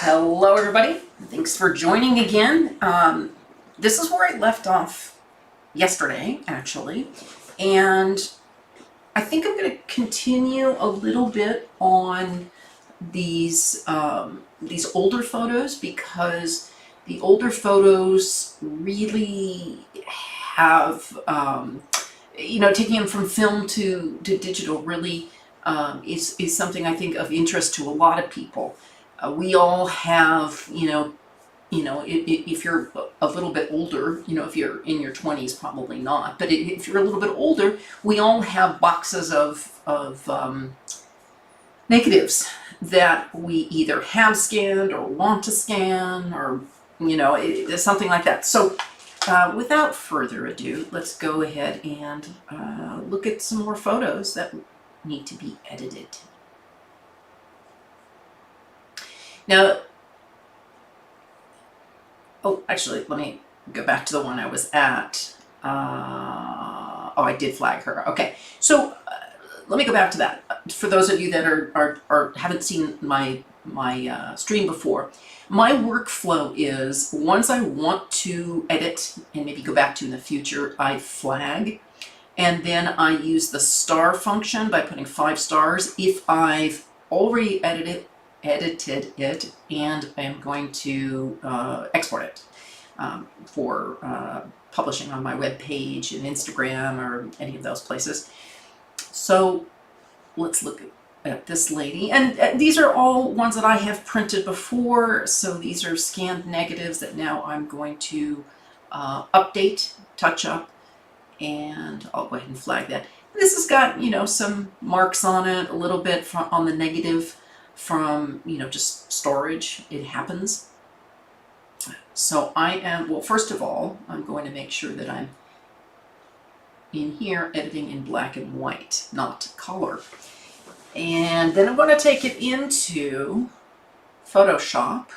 Hello everybody, thanks for joining again. This is where I left off yesterday actually, and I think I'm going to continue a little bit on these older photos, because the older photos really have, taking them from film to digital really is something I think of interest to a lot of people. We all have, if you're a little bit older, if you're in your 20s, probably not, but if you're a little bit older, we all have boxes of negatives that we either have scanned or want to scan, or, something like that. So without further ado, let's go ahead and look at some more photos that need to be edited. Now, actually, let me go back to the one I was at. I did flag her. Okay, so let me go back to that. For those of you that are haven't seen my stream before, my workflow is, once I want to edit and maybe go back to in the future, I flag, and then I use the star function by putting 5 stars if I've already edited it and I am going to export it for publishing on my web page and Instagram or any of those places. So let's look at this lady, and these are all ones that I have printed before, so these are scanned negatives that now I'm going to update, touch up, and I'll go ahead and flag that. This has got, some marks on it, a little bit on the negative, from, just storage. It happens. So well, first of all, I'm going to make sure that I'm in here editing in black and white, not color. And then I'm going to take it into Photoshop.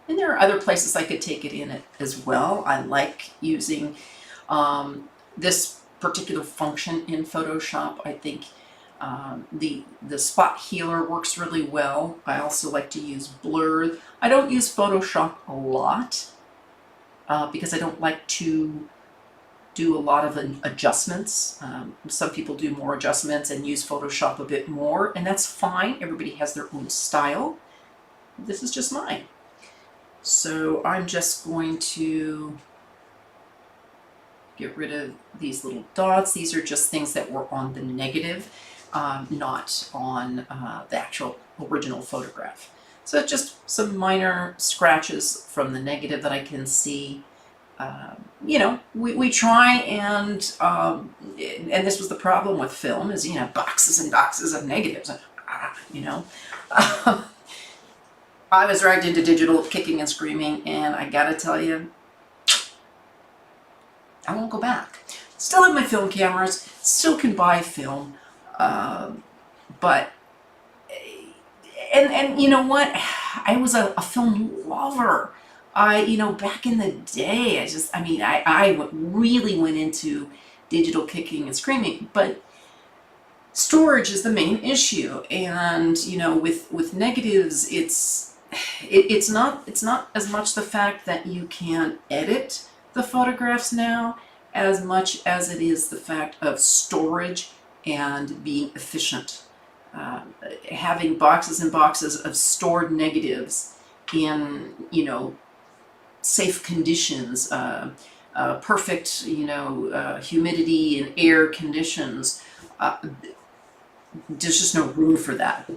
And there are other places I could take it in as well. I like using this particular function in Photoshop. I think the spot healer works really well. I also like to use blur. I don't use Photoshop a lot because I don't like to do a lot of adjustments. Some people do more adjustments and use Photoshop a bit more, and that's fine. Everybody has their own style. This is just mine. So I'm just going to get rid of these little dots. These are just things that were on the negative, not on the actual original photograph. So just some minor scratches from the negative that I can see. We try and this was the problem with film, is, boxes and boxes of negatives. I was dragged into digital kicking and screaming, and I gotta tell you, I won't go back. Still have my film cameras, still can buy film, but, and you know what, I was a film lover. Back in the day, I really went into digital kicking and screaming, but storage is the main issue. And, with negatives, it's not as much the fact that you can edit the photographs now, as much as it is the fact of storage and being efficient. Having boxes and boxes of stored negatives in, safe conditions, perfect, humidity and air conditions. There's just no room for that.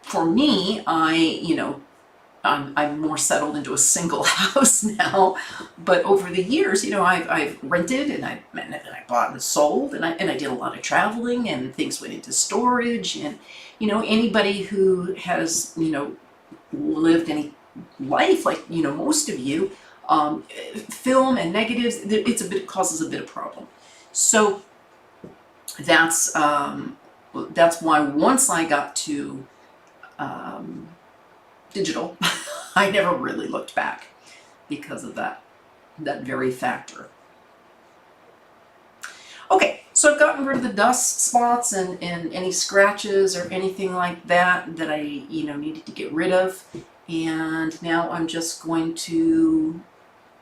For me, I'm more settled into a single house now, but over the years, I've rented, and I bought and sold, and I did a lot of traveling, and things went into storage. And anybody who has lived any life like most of you, film and negatives, causes a bit of problem. So that's why once I got to digital, I never really looked back because of that very factor. Okay, so I've gotten rid of the dust spots and any scratches or anything like that I needed to get rid of. And now I'm just going to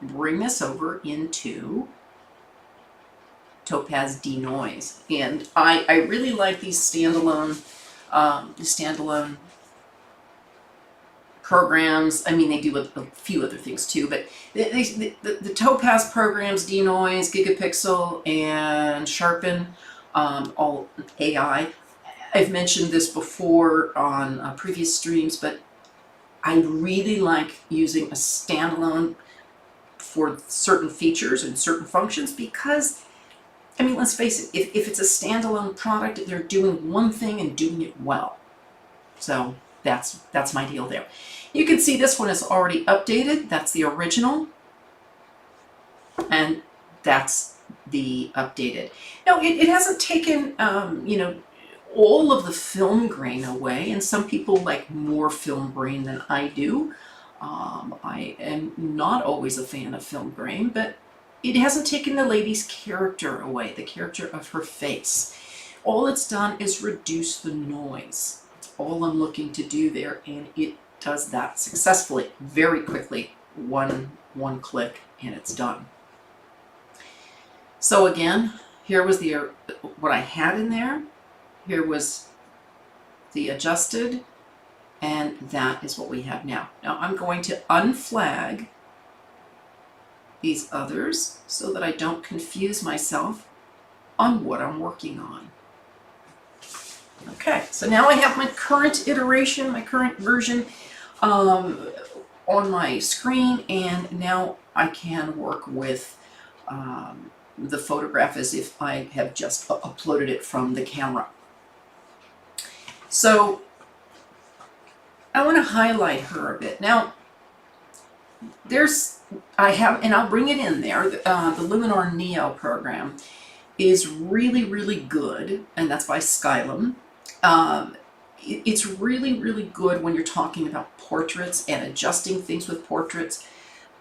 bring this over into Topaz Denoise. And I really like these standalone programs. I mean, they do a few other things too, but the Topaz programs, Denoise, Gigapixel, and Sharpen, all AI. I've mentioned this before on previous streams, but I really like using a standalone for certain features and certain functions because, I mean, let's face it, if it's a standalone product, they're doing one thing and doing it well. So that's my deal there. You can see this one is already updated. That's the original. And that's the updated. Now, it hasn't taken, you know, all of the film grain away, and some people like more film grain than I do. I am not always a fan of film grain, but it hasn't taken the lady's character away, the character of her face. All it's done is reduce the noise. That's all I'm looking to do there, and it does that successfully, very quickly. One click, and it's done. So again, here was what I had in there. Here was the adjusted, and that is what we have now. Now I'm going to unflag these others so that I don't confuse myself on what I'm working on. Okay, so now I have my current iteration, my current version on my screen, and now I can work with the photograph as if I have just uploaded it from the camera. So I want to highlight her a bit. Now, and I'll bring it in there, the Luminar Neo program is really, really good, and that's by Skylum. It's really, really good when you're talking about portraits and adjusting things with portraits,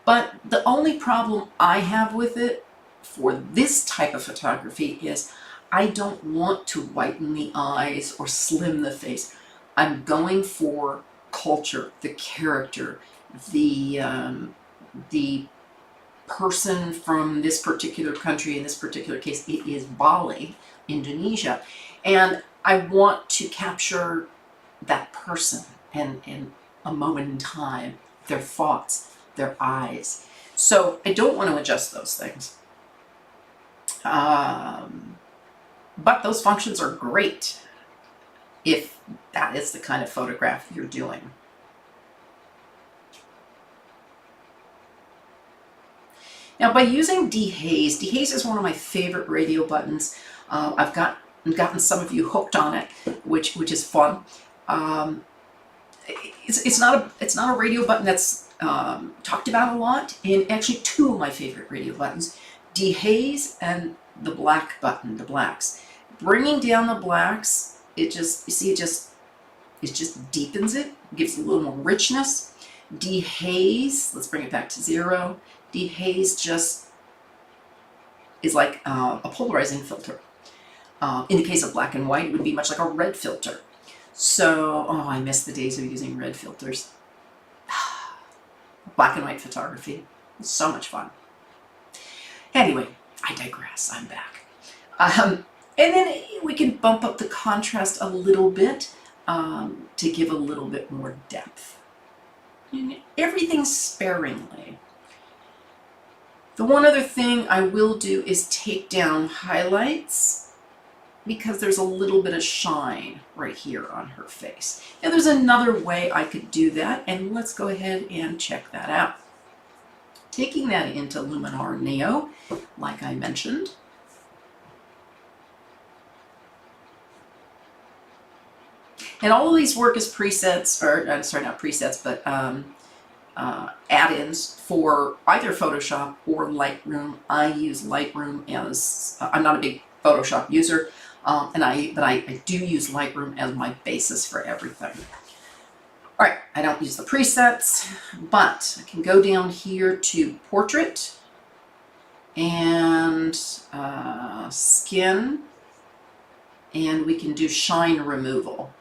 but the only problem I have with it for this type of photography is I don't want to whiten the eyes or slim the face. I'm going for culture, the character, the person from this particular country. In this particular case, it is Bali, Indonesia. And I want to capture that person and a moment in time, their thoughts, their eyes. So I don't want to adjust those things. But those functions are great if that is the kind of photograph you're doing. Now, by using dehaze is one of my favorite radio buttons. I've gotten some of you hooked on it, which is fun. It's not a radio button that's talked about a lot, and actually two of my favorite radio buttons, dehaze and the black button, the blacks. Bringing down the blacks, it just deepens it, gives it a little more richness. Dehaze, let's bring it back to 0. Dehaze just is like a polarizing filter. In the case of black and white, it would be much like a red filter. So, I miss the days of using red filters. Black and white photography, so much fun. Anyway, I digress, I'm back. And then we can bump up the contrast a little bit to give a little bit more depth. Everything sparingly. The one other thing I will do is take down highlights because there's a little bit of shine right here on her face. Now there's another way I could do that, and let's go ahead and check that out. Taking that into Luminar Neo, like I mentioned. And all of these work as presets, or sorry, not presets, but add-ins for either Photoshop or Lightroom. I use Lightroom as, I'm not a big Photoshop user, but I do use Lightroom as my basis for everything. All right, I don't use the presets, but I can go down here to Portrait and Skin, and we can do Shine Removal.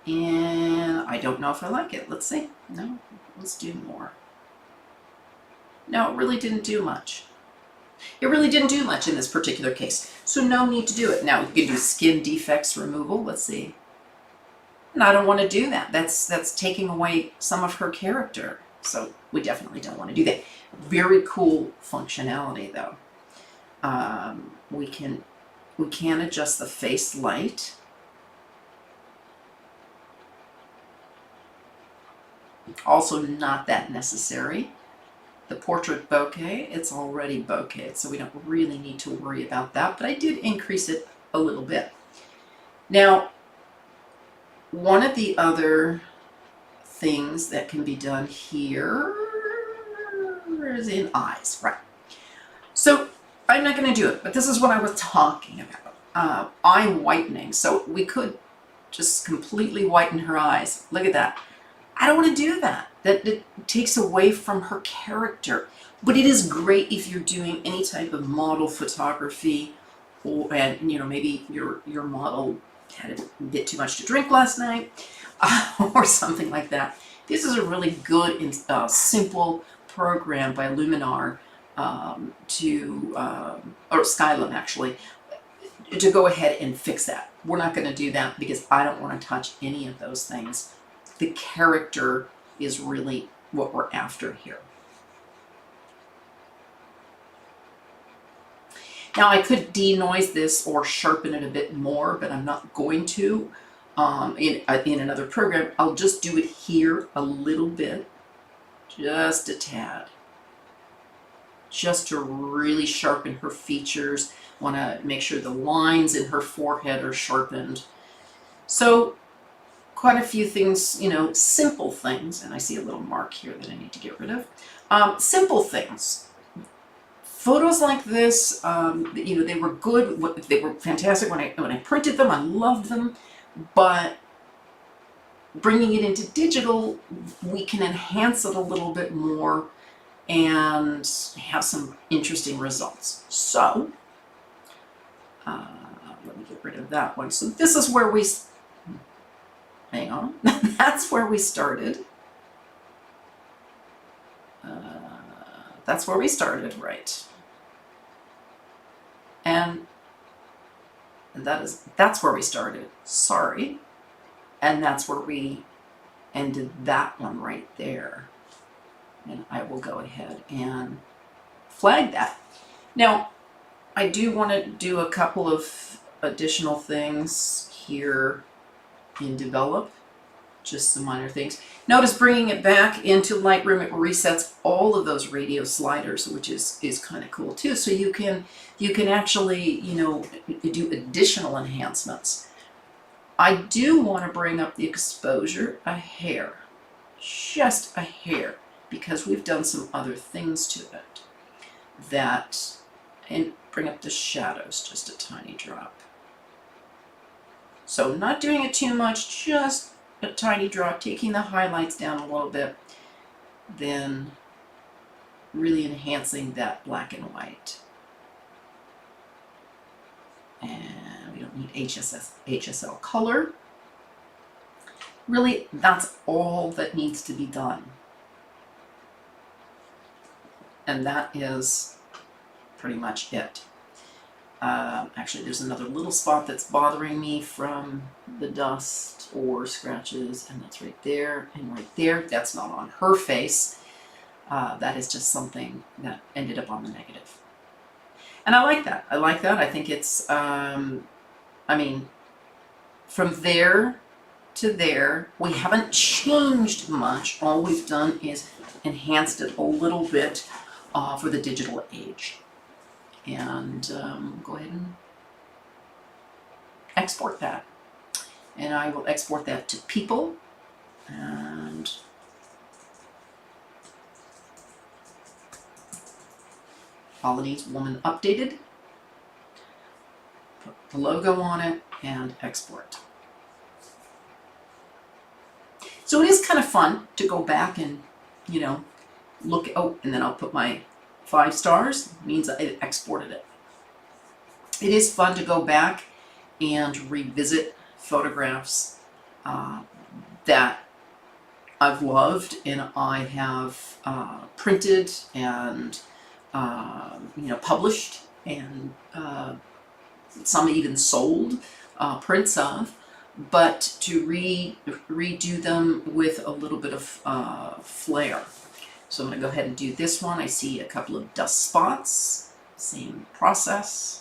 And I don't know if I like it. Let's see. No, let's do more. No, it really didn't do much. It really didn't do much in this particular case. So no need to do it. Now you can do skin defects removal. Let's see. And I don't want to do that. That's taking away some of her character. So we definitely don't want to do that. Very cool functionality though. We can adjust the face light. Also not that necessary. The portrait bokeh, it's already bokeh, so we don't really need to worry about that, but I did increase it a little bit. Now, one of the other things that can be done here is in eyes, right? So I'm not going to do it, but this is what I was talking about. Eye whitening. So we could just completely whiten her eyes. Look at that. I don't want to do that. That it takes away from her character. But it is great if you're doing any type of model photography, and maybe your model had a bit too much to drink last night, or something like that. This is a really good and simple program by Luminar or Skylum actually, to go ahead and fix that. We're not going to do that because I don't want to touch any of those things. The character is really what we're after here. Now I could denoise this or sharpen it a bit more, but I'm not going to. In another program, I'll just do it here a little bit, just a tad, just to really sharpen her features. Want to make sure the lines in her forehead are sharpened. So quite a few things, simple things, and I see a little mark here that I need to get rid of. Simple things. Photos like this, they were good. They were fantastic when I printed them. I loved them, but bringing it into digital, we can enhance it a little bit more and have some interesting results. So let me get rid of that one. So this is where we. Hang on, that's where we started. That's where we started, right? And that's where we started. Sorry, and that's where we ended that one right there. And I will go ahead and flag that. Now, I do want to do a couple of additional things here in develop, just some minor things. Notice bringing it back into Lightroom, it resets all of those radio sliders, which is kind of cool too. So you can actually do additional enhancements. I do want to bring up the exposure a hair, just a hair, because we've done some other things to it and bring up the shadows just a tiny drop. So not doing it too much, just a tiny drop, taking the highlights down a little bit, then really enhancing that black and white. And we don't need HSL color. Really, that's all that needs to be done. And that is pretty much it. Actually, there's another little spot that's bothering me from the dust or scratches, and that's right there and right there. That's not on her face. That is just something that ended up on the negative. And I like that. I like that. I think it's, from there to there, we haven't changed much. All we've done is enhanced it a little bit for the digital age. And go ahead and export that. And I will export that to people. And Balinese woman updated. Put the logo on it and export. So it is kind of fun to go back and, look. Oh, and then I'll put my 5 stars, means I exported it. It is fun to go back and revisit photographs that I've loved and I have printed and published, and some even sold prints of, but to redo them with a little bit of flair. So I'm going to go ahead and do this one. I see a couple of dust spots, same process.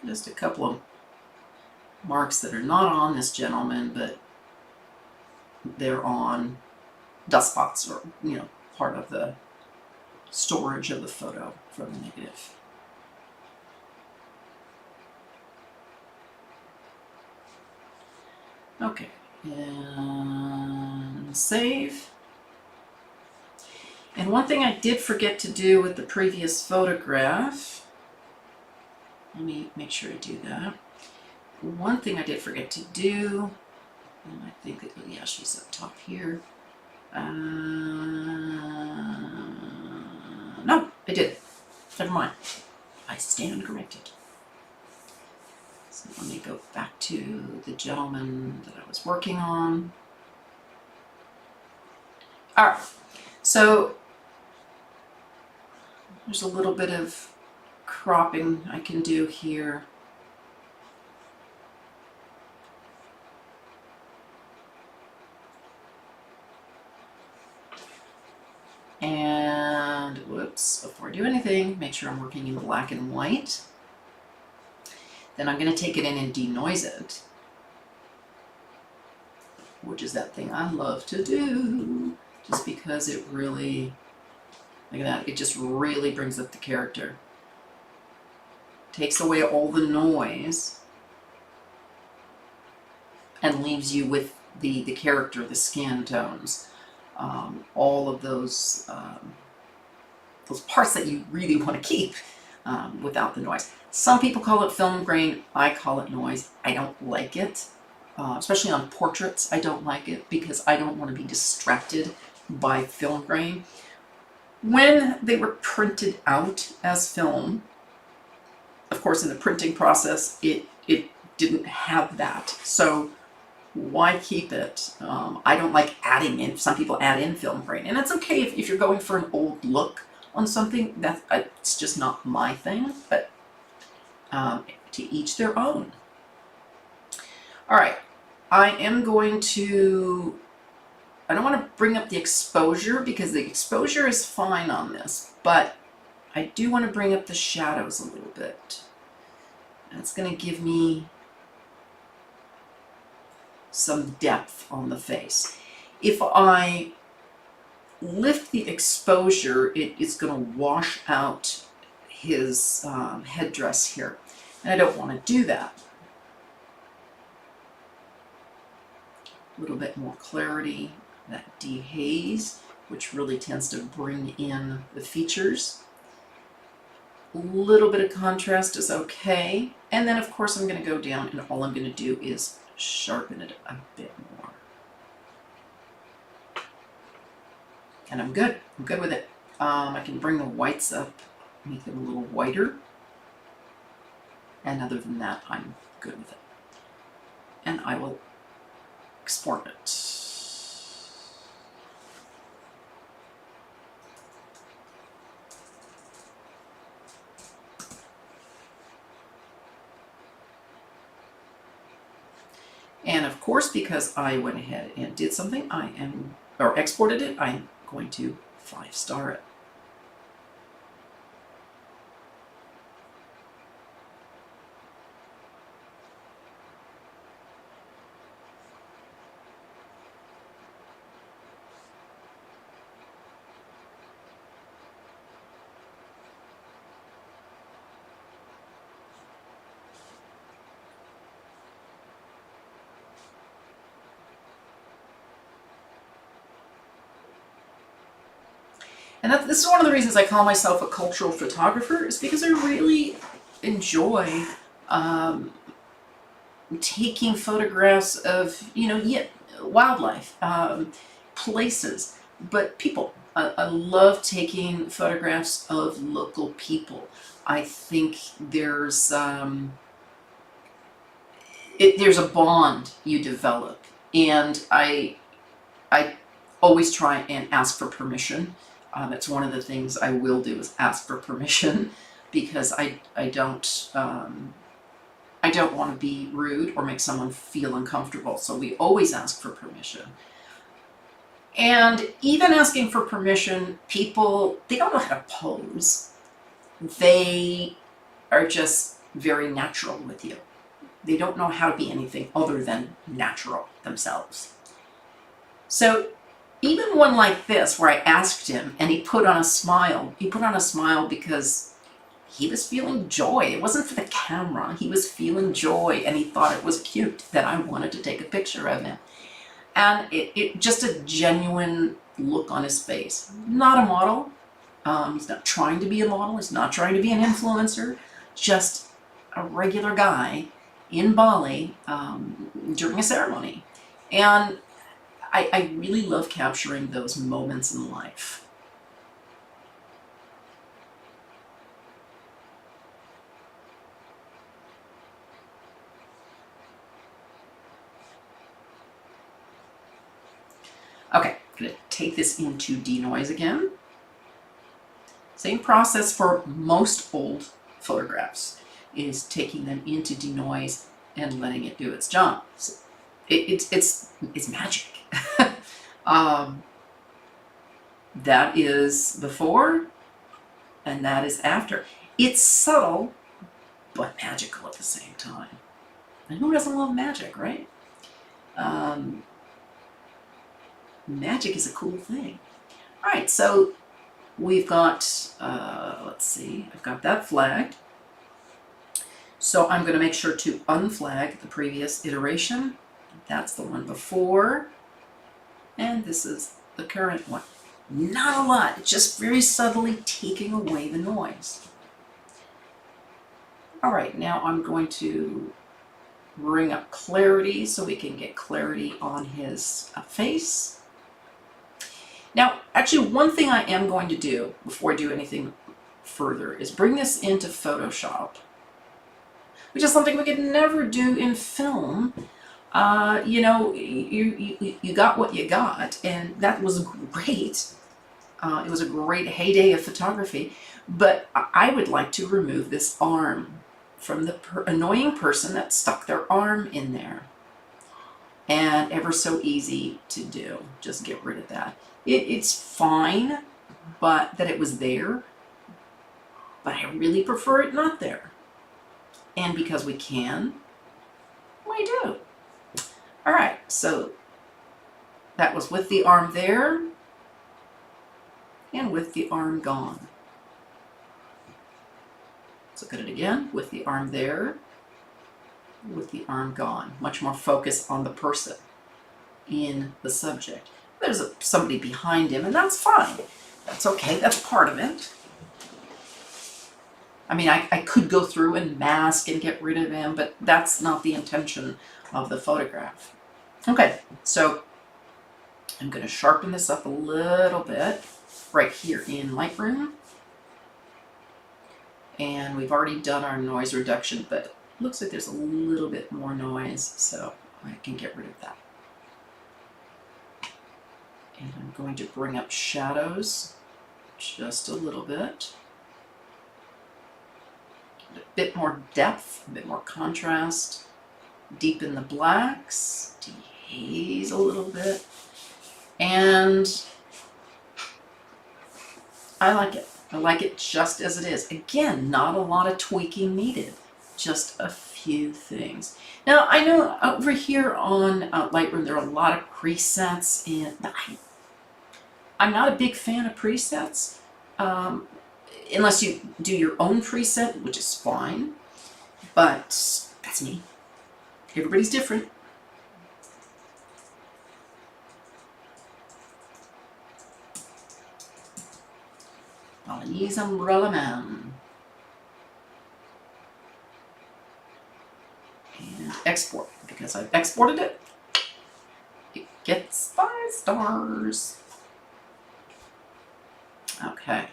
Just a couple of marks that are not on this gentleman, but they're on dust spots, or part of the storage of the photo from the negative. Okay, and save. And one thing I did forget to do with the previous photograph, let me make sure I do that. One thing I did forget to do, and I think that, yeah, she's up top here. No, I did. Never mind. I stand corrected. So let me go back to the gentleman that I was working on. All right. So there's a little bit of cropping I can do here. And whoops, before I do anything, make sure I'm working in black and white. Then I'm going to take it in and denoise it, which is that thing I love to do, just because it really, look at that, it just really brings up the character. Takes away all the noise and leaves you with the character, the skin tones, all of those parts that you really want to keep without the noise. Some people call it film grain. I call it noise. I don't like it, especially on portraits. I don't like it because I don't want to be distracted by film grain. When they were printed out as film, of course, in the printing process, it didn't have that. So why keep it? I don't like adding in. Some people add in film grain, and it's okay if you're going for an old look on something. It's just not my thing, but to each their own. All right, I am going to, I don't want to bring up the exposure because the exposure is fine on this, but I do want to bring up the shadows a little bit. And it's going to give me some depth on the face. If I lift the exposure, it is going to wash out his headdress here. And I don't want to do that. A little bit more clarity, that dehaze, which really tends to bring in the features. A little bit of contrast is okay. And then of course I'm going to go down and all I'm going to do is sharpen it a bit more. And I'm good. I'm good with it. I can bring the whites up, make them a little whiter. And other than that, I'm good with it. And I will export it. And of course, because I went ahead and did something, or exported it, I'm going to 5-star it. And this is one of the reasons I call myself a cultural photographer, is because I really enjoy taking photographs of, wildlife, places, but people. I love taking photographs of local people. I think there's there's a bond you develop, and I always try and ask for permission. It's one of the things I will do, is ask for permission, because I don't want to be rude or make someone feel uncomfortable. So we always ask for permission. And even asking for permission, people, they don't know how to pose. They are just very natural with you. They don't know how to be anything other than natural themselves. So even one like this, where I asked him and he put on a smile because he was feeling joy. It wasn't for the camera. He was feeling joy, and he thought it was cute that I wanted to take a picture of him. And it just a genuine look on his face. Not a model. He's not trying to be a model. He's not trying to be an influencer. Just a regular guy in Bali during a ceremony. And I really love capturing those moments in life. Okay, I'm going to take this into denoise again. Same process for most old photographs, is taking them into denoise and letting it do its job. So it's magic. That is before, and that is after. It's subtle, but magical at the same time. And who doesn't love magic, right? Magic is a cool thing. All right, so we've got, let's see, I've got that flagged. So I'm going to make sure to unflag the previous iteration. That's the one before. And this is the current one. Not a lot, just very subtly taking away the noise. All right, now I'm going to bring up clarity so we can get clarity on his face. Now, actually, one thing I am going to do before I do anything further is bring this into Photoshop, which is something we could never do in film. You got what you got, and that was great. It was a great heyday of photography, but I would like to remove this arm from the annoying person that stuck their arm in there. And ever so easy to do. Just get rid of that. It's fine, but that it was there, but I really prefer it not there. And because we can, we do. All right, so that was with the arm there and with the arm gone. Let's look at it again, with the arm there, with the arm gone. Much more focus on the person in the subject. There's somebody behind him, and that's fine. That's okay, that's part of it. I mean, I could go through and mask and get rid of him, but that's not the intention of the photograph. Okay, so I'm going to sharpen this up a little bit right here in Lightroom. And we've already done our noise reduction, but it looks like there's a little bit more noise, so I can get rid of that. And I'm going to bring up shadows just a little bit. A bit more depth, a bit more contrast. Deepen the blacks, dehaze a little bit. And I like it. I like it just as it is. Again, not a lot of tweaking needed. Just a few things. Now, I know over here on Lightroom there are a lot of presets, and I'm not a big fan of presets, unless you do your own preset, which is fine, but that's me. Everybody's different. Balinese Umbrella Man. export. Because I've exported it, it gets 5 stars. Okay.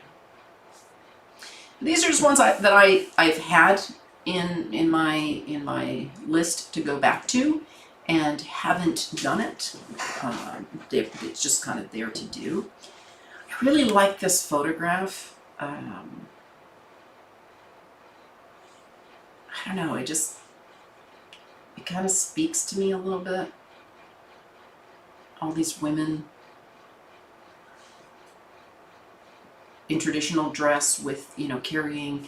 These are just ones that I've had in my list to go back to and haven't done it. It's just kind of there to do. I really like this photograph. I don't know, it kind of speaks to me a little bit. All these women in traditional dress with, you know, carrying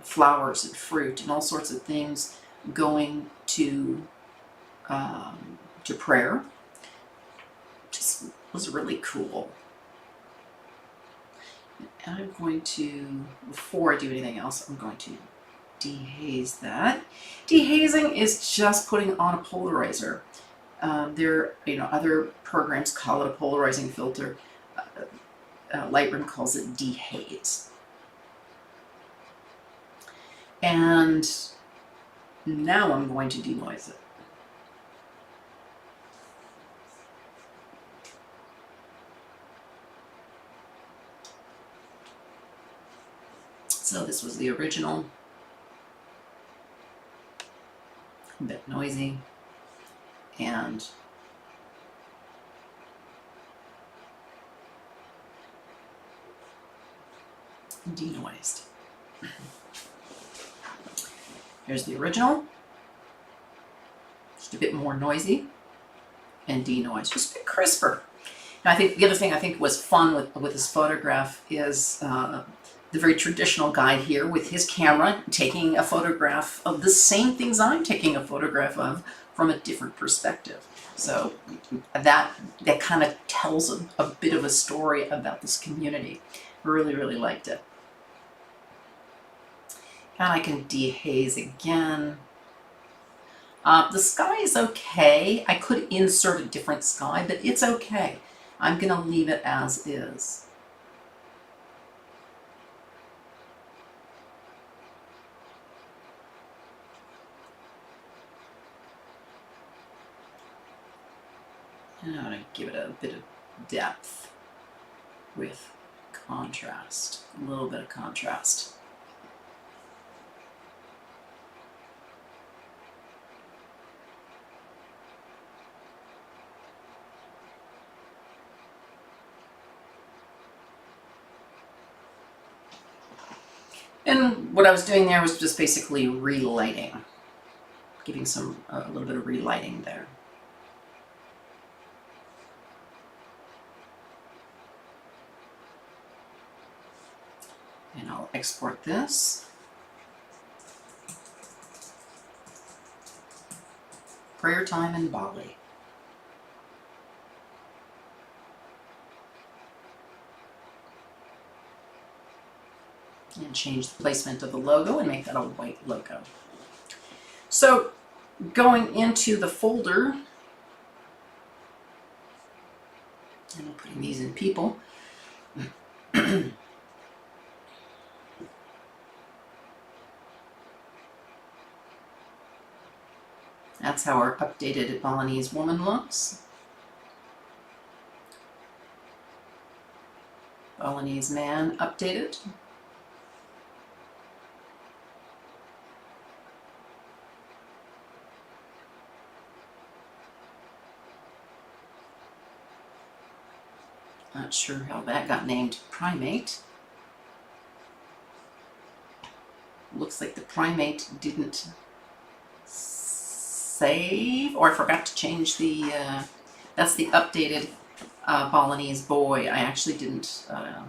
flowers and fruit and all sorts of things, going to prayer. Just was really cool. And I'm going to, before I do anything else, I'm going to dehaze that. Dehazing is just putting on a polarizer. There, you know, other programs call it a polarizing filter. Lightroom calls it dehaze. And now I'm going to denoise it. So this was the original. A bit noisy. And denoised. Here's the original. Just a bit more noisy and denoised, just a bit crisper. And I think the other thing I think was fun with this photograph is the very traditional guy here with his camera taking a photograph of the same things I'm taking a photograph of from a different perspective. So that kind of tells a bit of a story about this community. Really, really liked it. And I can dehaze again. The sky is okay. I could insert a different sky, but it's okay. I'm going to leave it as is. And I'm going to give it a bit of depth with contrast, a little bit of contrast. And what I was doing there was just basically relighting, giving a little bit of relighting there. And I'll export this. Prayer time in Bali. And change the placement of the logo and make that a white logo. So going into the folder, and I'm putting these in people. That's how our updated Balinese woman looks. Balinese man updated. Not sure how that got named primate. Looks like the primate didn't save, or I forgot to change the, that's the updated Balinese boy. I actually didn't, I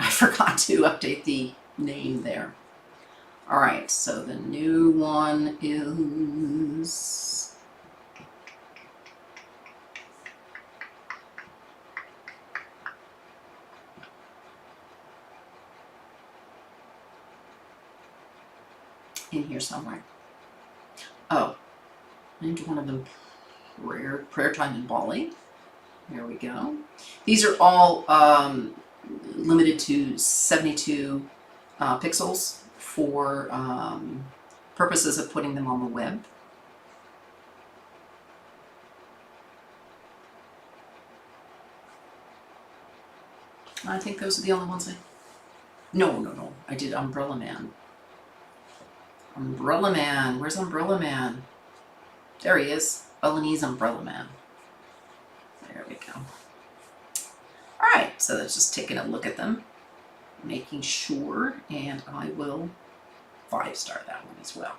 forgot to update the name there. All right, so the new one is in here somewhere. Oh, and one of them, prayer time in Bali. There we go. These are all limited to 72 pixels for purposes of putting them on the web. I think those are the only ones No. I did Umbrella Man. Umbrella Man. Where's Umbrella Man? There he is. Balinese Umbrella Man. There we go. Alright, so that's just taking a look at them, making sure, and I will 5-star that one as well.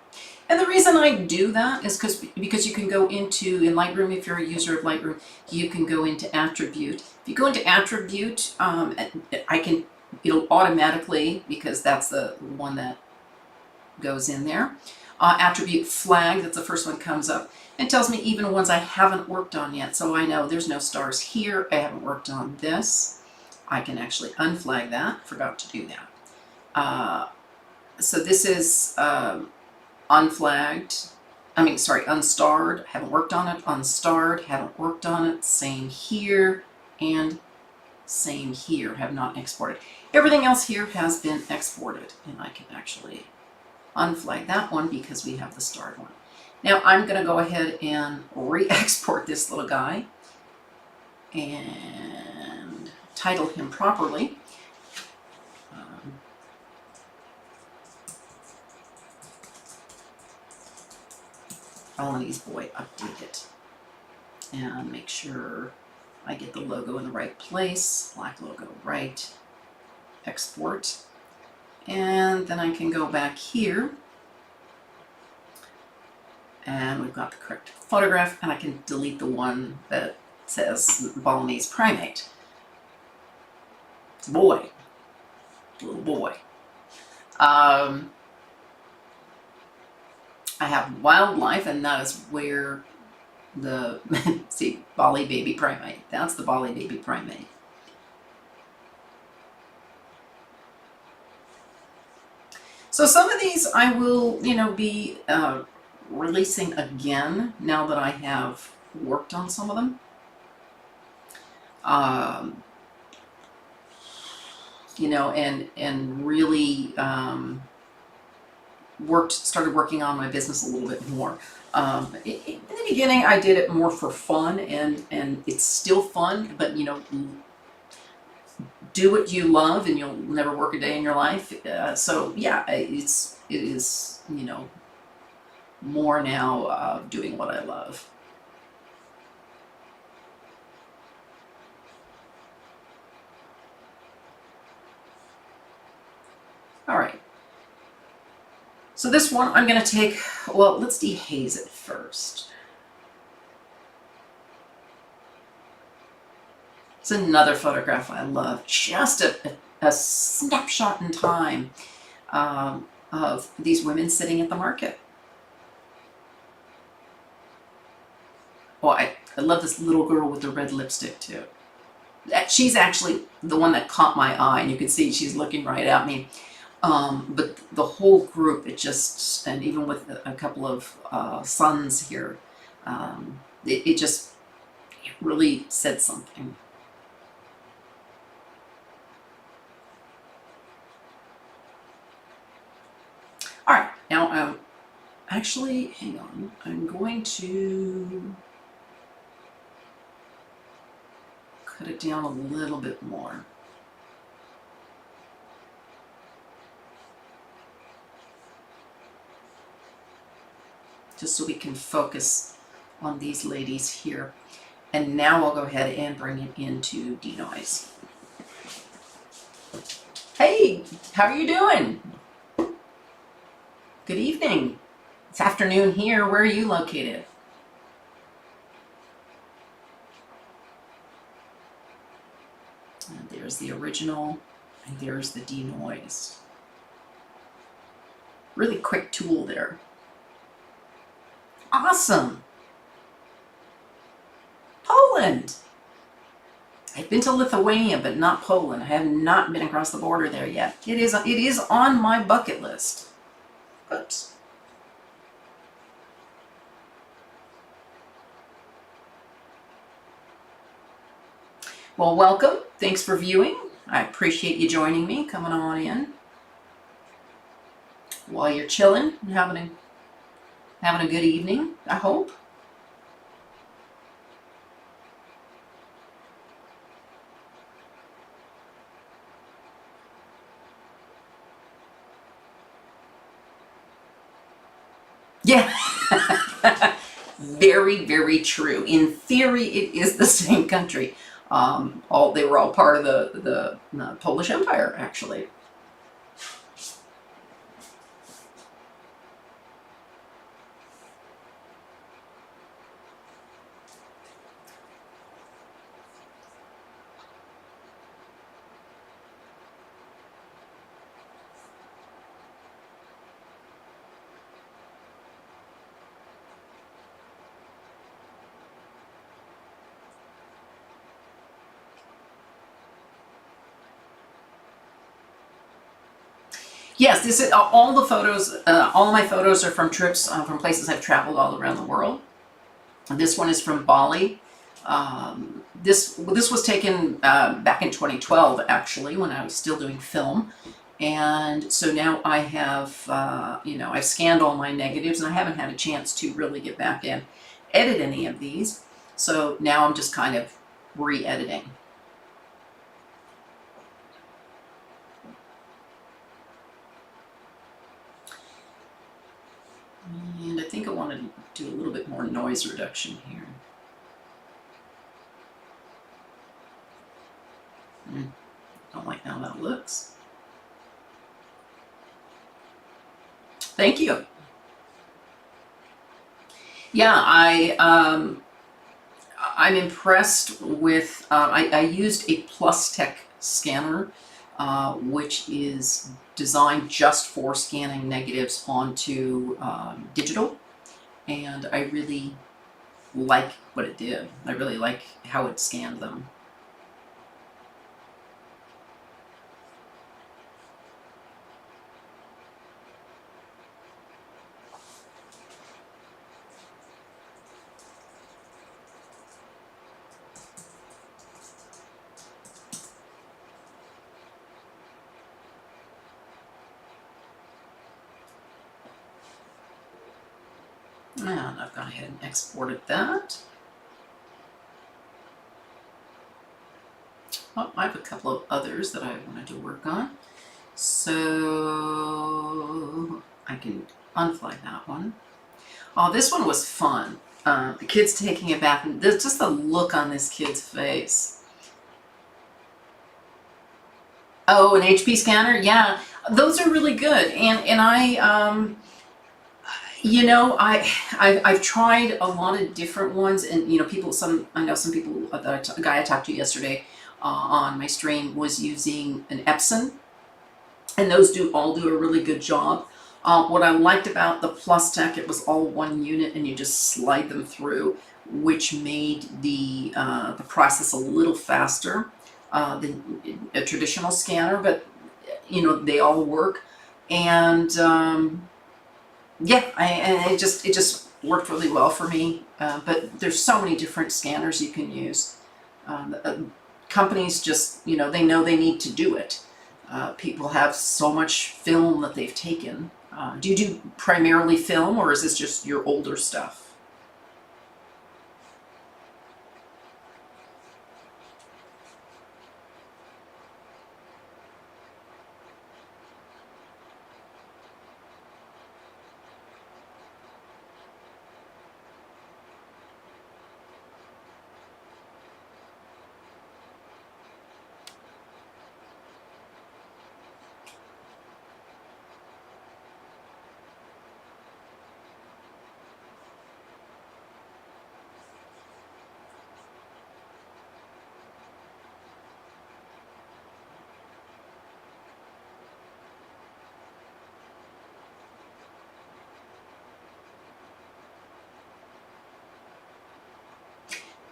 And the reason I do that is because you can go into, in Lightroom, if you're a user of Lightroom, you can go into Attribute. If you go into Attribute, it'll automatically, because that's the one that goes in there, Attribute Flag, that's the first one comes up. It tells me even ones I haven't worked on yet, so I know there's no stars here. I haven't worked on this. I can actually unflag that. Forgot to do that. So this is unflagged. Unstarred. Haven't worked on it. Unstarred. Haven't worked on it. Same here and same here. Have not exported. Everything else here has been exported, and I can actually unflag that one because we have the starred one. Now I'm going to go ahead and re-export this little guy and title him properly. Balinese Boy, update it. And make sure I get the logo in the right place. Black logo, right. Export. And then I can go back here. And we've got the correct photograph, and I can delete the one that says Balinese primate. It's a boy. Little boy. I have wildlife, and that is where the, see, Bali baby primate. That's the Bali baby primate. So some of these I will, be releasing again now that I have worked on some of them. And really started working on my business a little bit more. In the beginning, I did it more for fun, and it's still fun, but do what you love, and you'll never work a day in your life. So yeah, it is more now of doing what I love. All right. So this one I'm going to take, well, let's dehaze it first. It's another photograph I love. Just a snapshot in time of these women sitting at the market. Oh, I love this little girl with the red lipstick too. She's actually the one that caught my eye, and you can see she's looking right at me. But the whole group, and even with a couple of sons here, it really said something. All right, now actually, hang on, I'm going to cut it down a little bit more. Just so we can focus on these ladies here. And now I'll go ahead and bring it into denoise. Hey, how are you doing? Good evening. It's afternoon here. Where are you located? And there's the original, and there's the denoise. Really quick tool there. Awesome. Poland. I've been to Lithuania, but not Poland. I have not been across the border there yet. It is on my bucket list. Oops. Well, welcome. Thanks for viewing. I appreciate you joining me, coming on in while you're chilling and having a Having a good evening, I hope. Yeah. Very, very true. In theory, it is the same country. They were all part of the Polish Empire, actually. Yes, this is all the photos. All of my photos are from trips from places I've traveled all around the world. This one is from Bali. This was taken back in 2012, actually, when I was still doing film. And so now I have, I've scanned all my negatives, and I haven't had a chance to really get back and edit any of these. So now I'm just kind of re-editing. And I think I want to do a little bit more noise reduction here. Don't like how that looks. Thank you. Yeah, I'm impressed with. I used a Plus-Tech scanner, which is designed just for scanning negatives onto digital, and I really like what it did. I really like how it scanned them. And I've gone ahead and exported that. Oh, I have a couple of others that I wanted to work on. So I can unflag that one. Oh, this one was fun. The kid's taking a bath, and there's just the look on this kid's face. Oh, an HP scanner? Yeah, those are really good. And I've tried a lot of different ones, and I know some people. A guy I talked to yesterday on my stream was using an Epson, and those all do a really good job. What I liked about the Plus-Tech, it was all one unit, and you just slide them through, which made the process a little faster than a traditional scanner. But they all work, and it just worked really well for me. But there's so many different scanners you can use. Companies just they know they need to do it. People have so much film that they've taken. Do you do primarily film, or is this just your older stuff?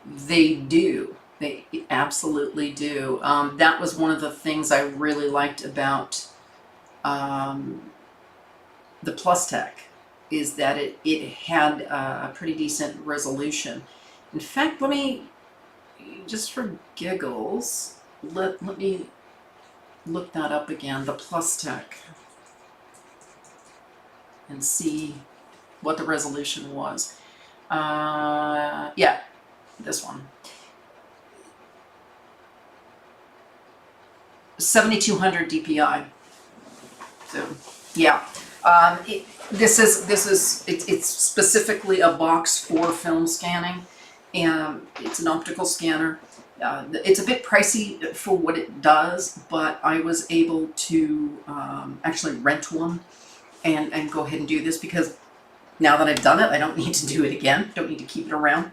They do. They absolutely do. That was one of the things I really liked about um, the Plus-Tech, is that it had a pretty decent resolution. In fact, let me, just for giggles, let me look that up again, the Plus-Tech, and see what the resolution was. Yeah, this one. 7200 DPI. So yeah, it's specifically a box for film scanning, and it's an optical scanner. It's a bit pricey for what it does, but I was able to actually rent one and go ahead and do this, because now that I've done it, I don't need to do it again. Don't need to keep it around.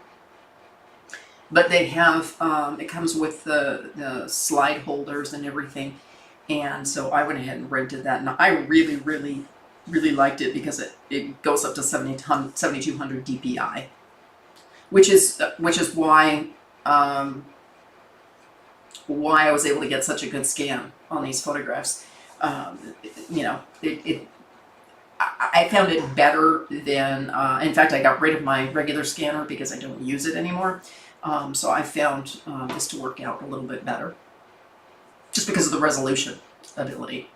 But they have, it comes with the slide holders and everything. And so I went ahead and rented that. And I really, really, really liked it, because it goes up to 7200 DPI, which is why I was able to get such a good scan on these photographs. You know, I found it better than, in fact, I got rid of my regular scanner because I don't use it anymore. So I found this to work out a little bit better, just because of the resolution ability.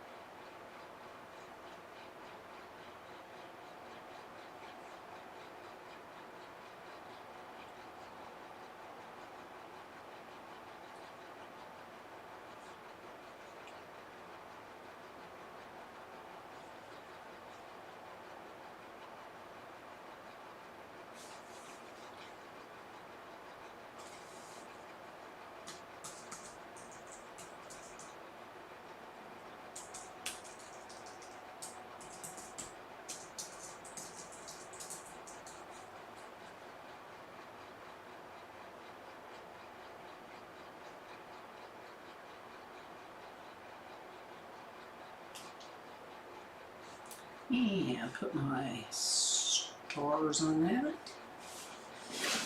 And put my stars on that.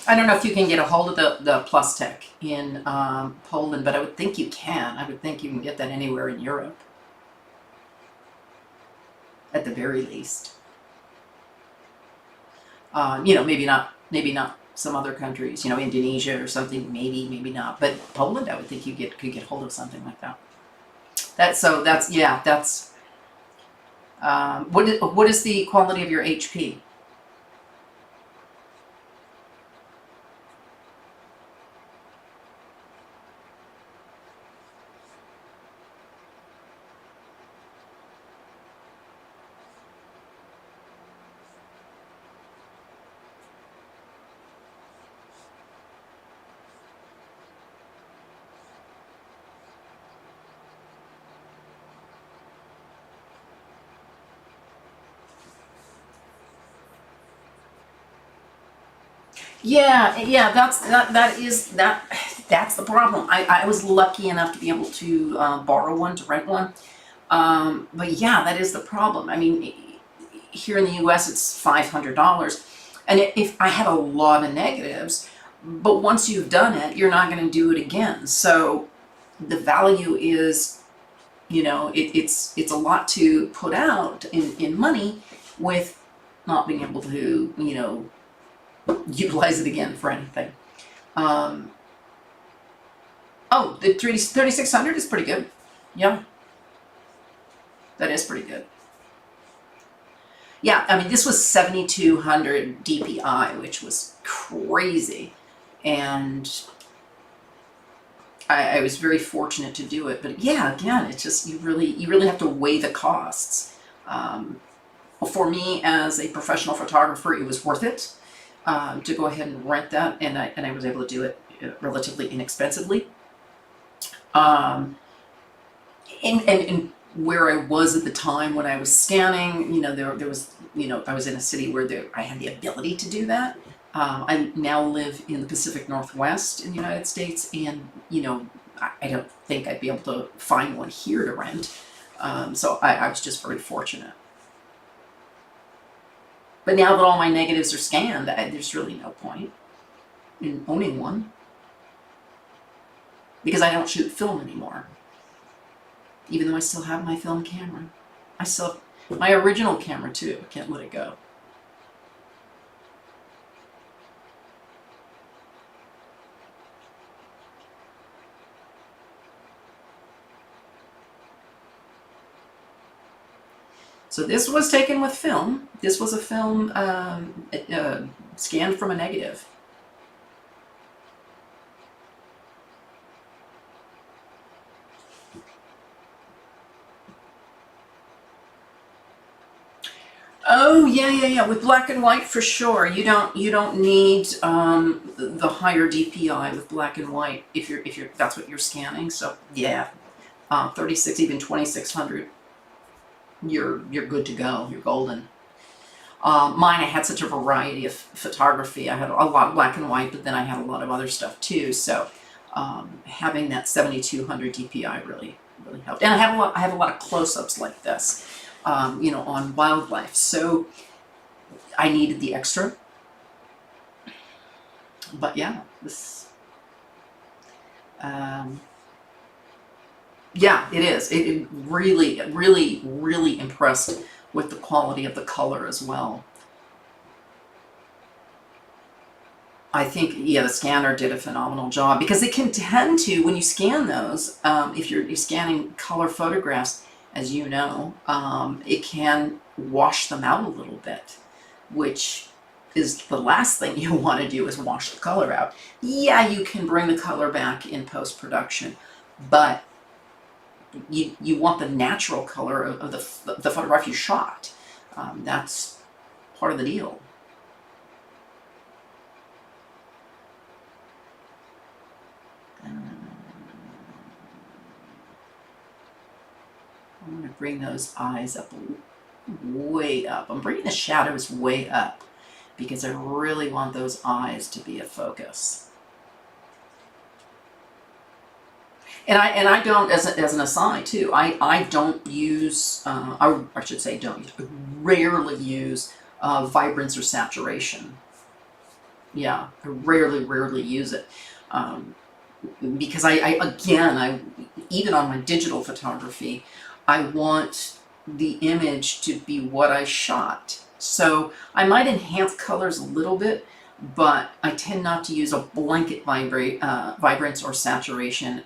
I don't know if you can get a hold of the Plus Tech in Poland, but I would think you can. I would think you can get that anywhere in Europe, at the very least. You know, maybe not some other countries. You know, Indonesia or something. Maybe not. But Poland, I would think you could get hold of something like that. That's. What is the quality of your HP? Yeah, that's the problem. I was lucky enough to be able to borrow one, to rent one. But yeah, that is the problem. I mean, here in the US, it's $500. And if I had a lot of negatives, but once you've done it, you're not going to do it again. So the value is, you know, it's a lot to put out in money, with not being able to, you know, utilize it again for anything. Um, oh, the 3600 is pretty good. Yeah, that is pretty good. Yeah, I mean, this was 7200 DPI, which was crazy. And I was very fortunate to do it. But yeah, again, it's just, you really have to weigh the costs. For me, as a professional photographer, it was worth it to go ahead and rent that, and I was able to do it relatively inexpensively. And where I was at the time when I was scanning, you know, there was, you know, I was in a city where I had the ability to do that. I now live in the Pacific Northwest in the United States, and, you know, I don't think I'd be able to find one here to rent. So I was just very fortunate. But now that all my negatives are scanned, there's really no point in owning one, because I don't shoot film anymore. Even though I still have my film camera. I still have my original camera too. I can't let it go. So this was taken with film. This was a film scanned from a negative. Oh yeah. With black and white for sure. You don't need the higher DPI with black and white if you're that's what you're scanning. So yeah, 36, even 2600. You're good to go. You're golden. Mine, I had such a variety of photography. I had a lot of black and white, but then I had a lot of other stuff too. So having that 7200 DPI really helped. And I have a lot of close-ups like this, on wildlife. So I needed the extra. But yeah, this. Yeah, it is. It really impressed with the quality of the color as well. I think, yeah, the scanner did a phenomenal job because it can tend to, when you scan those, if you're scanning color photographs, as you know, it can wash them out a little bit, which is the last thing you want to do is wash the color out. Yeah, you can bring the color back in post-production, but you want the natural color of the photograph you shot. That's part of the deal. I'm going to bring those eyes up, way up. I'm bringing the shadows way up because I really want those eyes to be a focus. And I don't, as an aside too, I don't use, I should say don't, rarely use vibrance or saturation. Yeah, I rarely use it. Because again, even on my digital photography, I want the image to be what I shot. So I might enhance colors a little bit, but I tend not to use a blanket vibrance or saturation.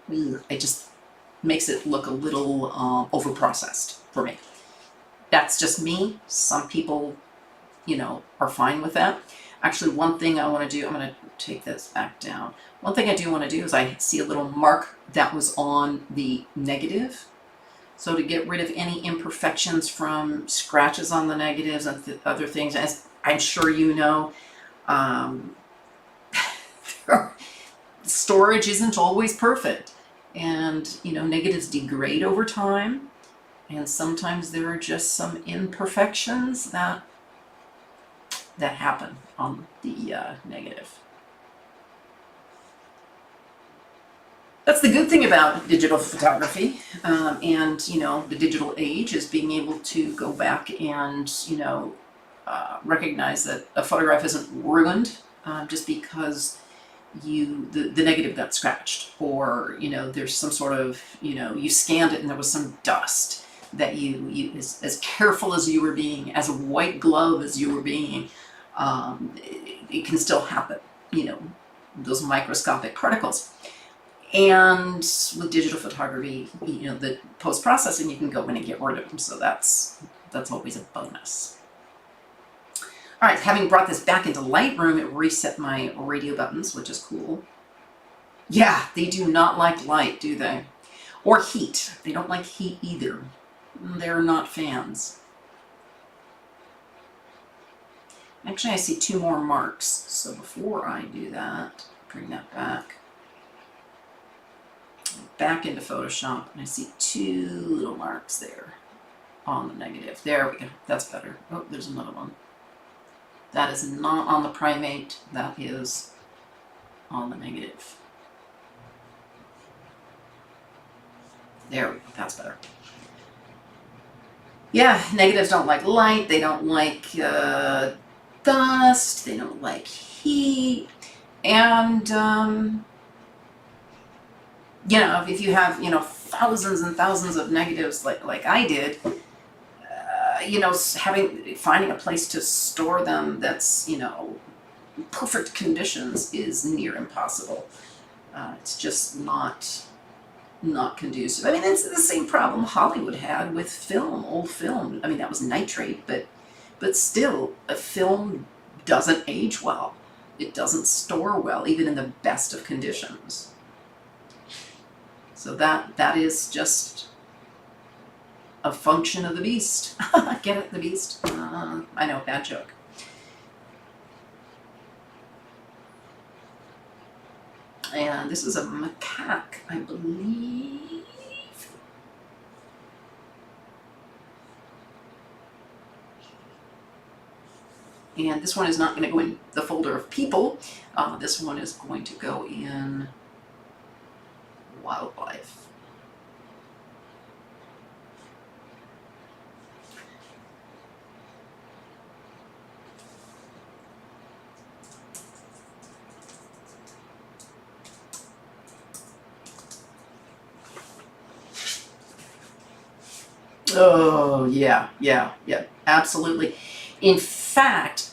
It just makes it look a little overprocessed for me. That's just me. Some people, are fine with that. Actually, one thing I want to do, I'm going to take this back down. One thing I do want to do is I see a little mark that was on the negative. So to get rid of any imperfections from scratches on the negatives and other things, as I'm sure you know, storage isn't always perfect. And, negatives degrade over time. And sometimes there are just some imperfections that happen on the negative. That's the good thing about digital photography, and the digital age is being able to go back and recognize that a photograph isn't ruined just because the negative got scratched, or there's some sort of you scanned it and there was some dust that you as careful as you were being, as a white glove as you were being, it can still happen. Those microscopic particles. And with digital photography, the post-processing, you can go in and get rid of them. So that's always a bonus. All right, having brought this back into Lightroom, it reset my radio buttons, which is cool. Yeah, they do not like light, do they? Or heat. They don't like heat either. They're not fans. Actually, I see two more marks. So before I do that, bring that back into Photoshop, and I see two little marks there on the negative. There we go. That's better. Oh, there's another one. That is not on the primate. That is on the negative. There we go. That's better. Yeah, negatives don't like light. They don't like dust. They don't like heat. And if you have thousands and thousands of negatives like I did, finding a place to store them that's perfect conditions is near impossible. It's just not not conducive. I mean, it's the same problem Hollywood had with film, old film. I mean, that was nitrate, but still, a film doesn't age well. It doesn't store well, even in the best of conditions. So that is just a function of the beast. Get it, the beast? I know, bad joke. And this is a macaque, I believe. And this one is not going to go in the folder of people. This one is going to go in wildlife. Oh, yeah, absolutely. In fact,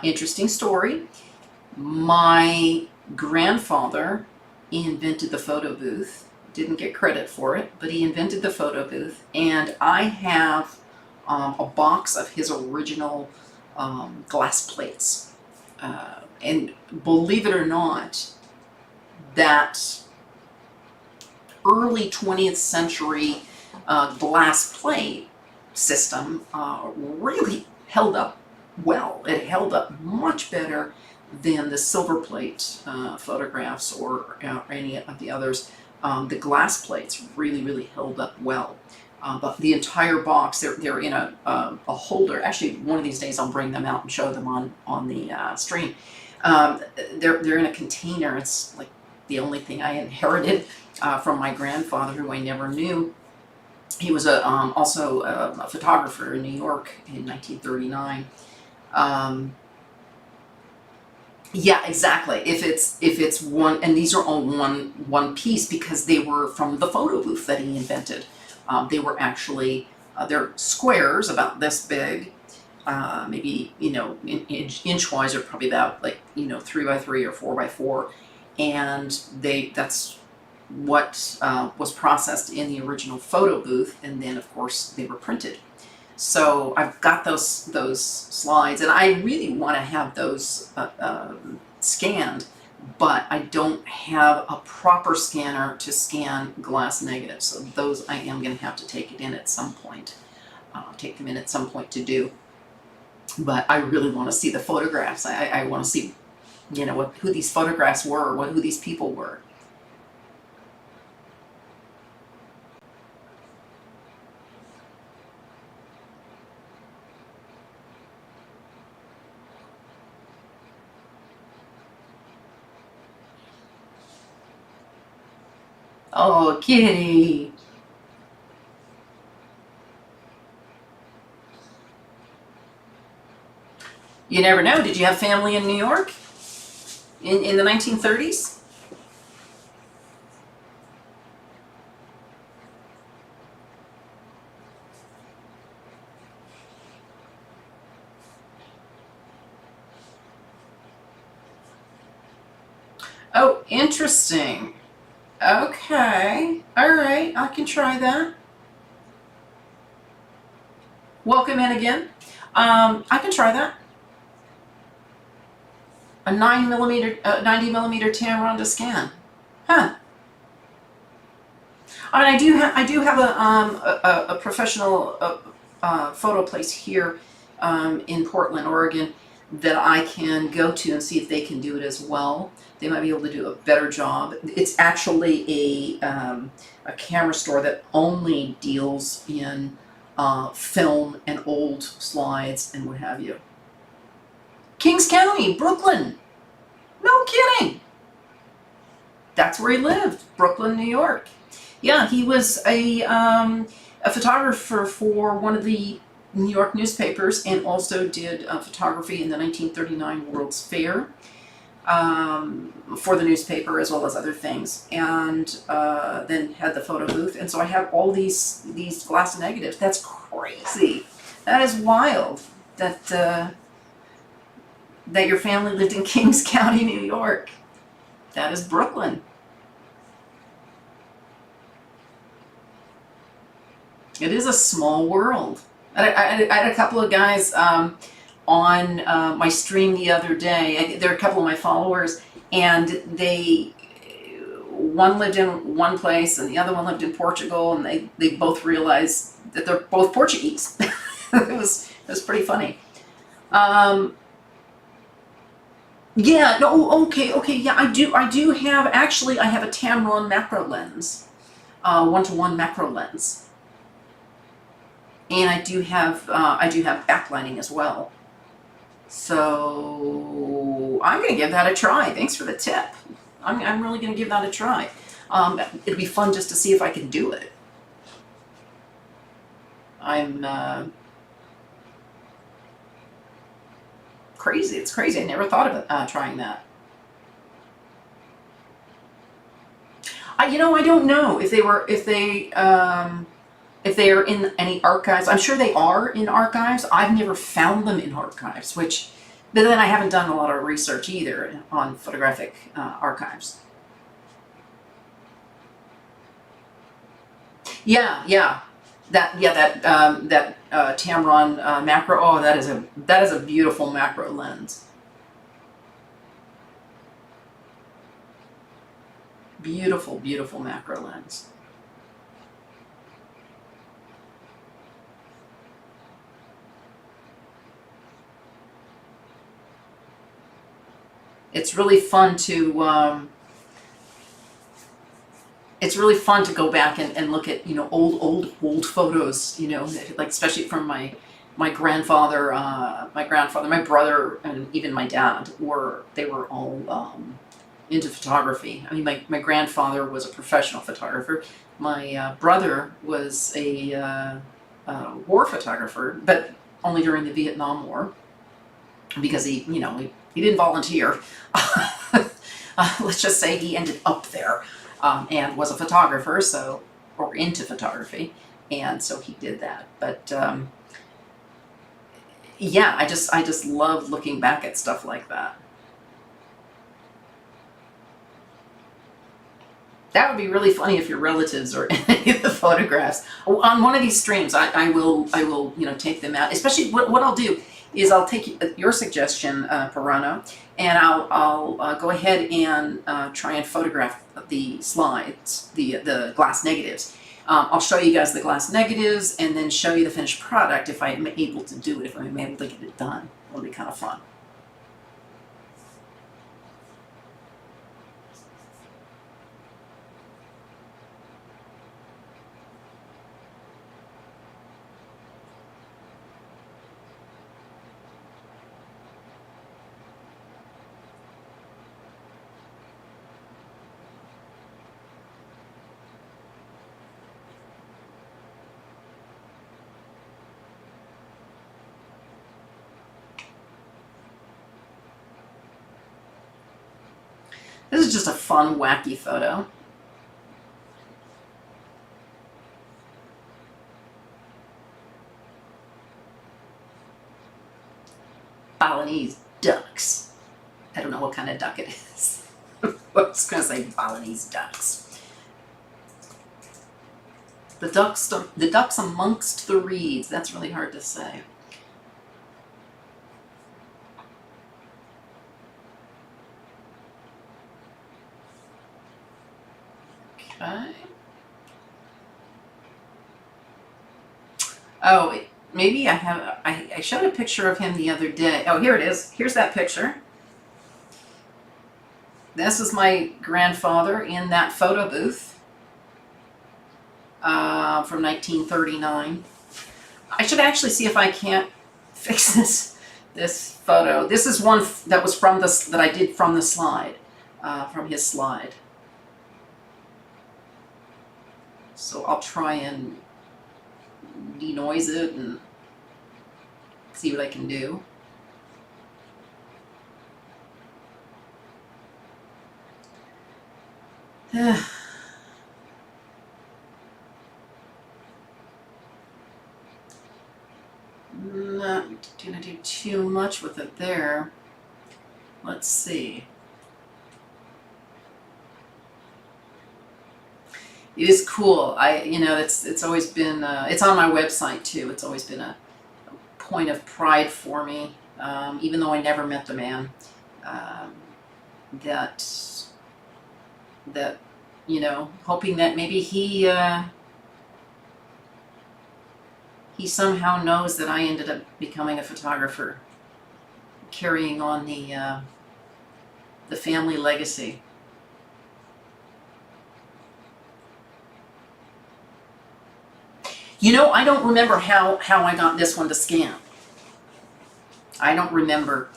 interesting story. My grandfather invented the photo booth. Didn't get credit for it, but he invented the photo booth. And I have a box of his original glass plates. And believe it or not, that early 20th century glass plate system really held up well. It held up much better than the silver plate photographs or any of the others. The glass plates really held up well. But the entire box, they're in a holder. Actually, one of these days I'll bring them out and show them on the stream. They're in a container. It's like the only thing I inherited from my grandfather, who I never knew. He was also a photographer in New York in 1939. Yeah, exactly. If it's one, and these are all one piece because they were from the photo booth that he invented. They were actually they're squares about this big, maybe inch-wise are probably about 3 by 3 or 4 by 4, and that's what was processed in the original photo booth, and then of course they were printed. So I've got those slides, and I really want to have those scanned, but I don't have a proper scanner to scan glass negatives. So those I am going to have to take it in at some point. Take them in at some point to do. But I really want to see the photographs. I want to see, who these photographs were, who these people were. Oh, kitty. You never know. Did you have family in New York in the 1930s? Oh, interesting. Okay. All right. I can try that. Welcome in again. I can try that. A 90mm Tamron scan. Huh. And I do have a professional photo place here in Portland, Oregon, that I can go to and see if they can do it as well. They might be able to do a better job. It's actually a camera store that only deals in film and old slides and what have you. Kings County, Brooklyn. No kidding. That's where he lived, Brooklyn, New York. Yeah, he was a photographer for one of the New York newspapers, and also did photography in the 1939 World's Fair for the newspaper as well as other things, and then had the photo booth. And so I have all these glass negatives. That's crazy. That is wild. That that your family lived in Kings County, New York. That is Brooklyn. It is a small world. I had a couple of guys on my stream the other day. There are a couple of my followers, and one lived in one place and the other one lived in Portugal, and they both realized that they're both Portuguese. It was pretty funny. Yeah, no, okay, yeah, I do have, actually, I have a Tamron macro lens, 1-to-1 macro lens. And I do have backlighting as well. So I'm gonna give that a try. Thanks for the tip. I'm really gonna give that a try. It'd be fun just to see if I can do it. I'm crazy. It's crazy. I never thought of trying that. I don't know if they are in any archives. I'm sure they are in archives. I've never found them in archives, but then I haven't done a lot of research either on photographic archives. Yeah. That Tamron macro. Oh, that is a beautiful macro lens. Beautiful macro lens. It's really fun to go back and look at old photos, like especially from my grandfather, my brother, and even my dad they were all into photography. I mean, my grandfather was a professional photographer. My brother was a war photographer, but only during the Vietnam War, because he didn't volunteer. Let's just say he ended up there, and was a photographer, or into photography, and so he did that. But yeah, I just love looking back at stuff like that. That would be really funny if your relatives are in any of the photographs. On one of these streams, I will take them out. Especially what I'll do is I'll take your suggestion, Pirano, and I'll go ahead and try and photograph the slides, the glass negatives. I'll show you guys the glass negatives and then show you the finished product if I'm able to do it, if I'm able to get it done. It'll be kind of fun. This is just a fun, wacky photo. Balinese ducks. I don't know what kind of duck it is. I was going to say Balinese ducks. The ducks amongst the reeds. That's really hard to say. Okay. Oh, maybe I showed a picture of him the other day. Oh, here it is. Here's that picture. This is my grandfather in that photo booth from 1939. I should actually see if I can't fix this photo. This is one that was that I did from the slide, from his slide. So I'll try and denoise it and see what I can do. Not gonna do too much with it there. Let's see. It is cool. It's always been, it's on my website too. It's always been a point of pride for me, even though I never met the man, um, that, hoping that maybe he somehow knows that I ended up becoming a photographer, carrying on the family legacy. I don't remember how I got this one to scan. I don't remember.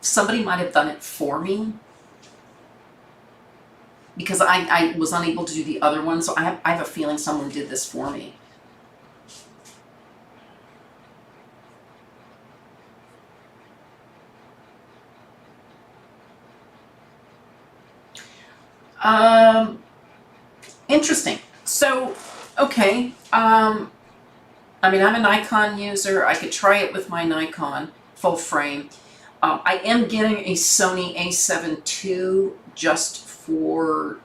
Somebody might have done it for me because I was unable to do the other one, so I have a feeling someone did this for me. Interesting. So, okay. I mean, I'm a Nikon user. I could try it with my Nikon full frame. I am getting a Sony A7 II just for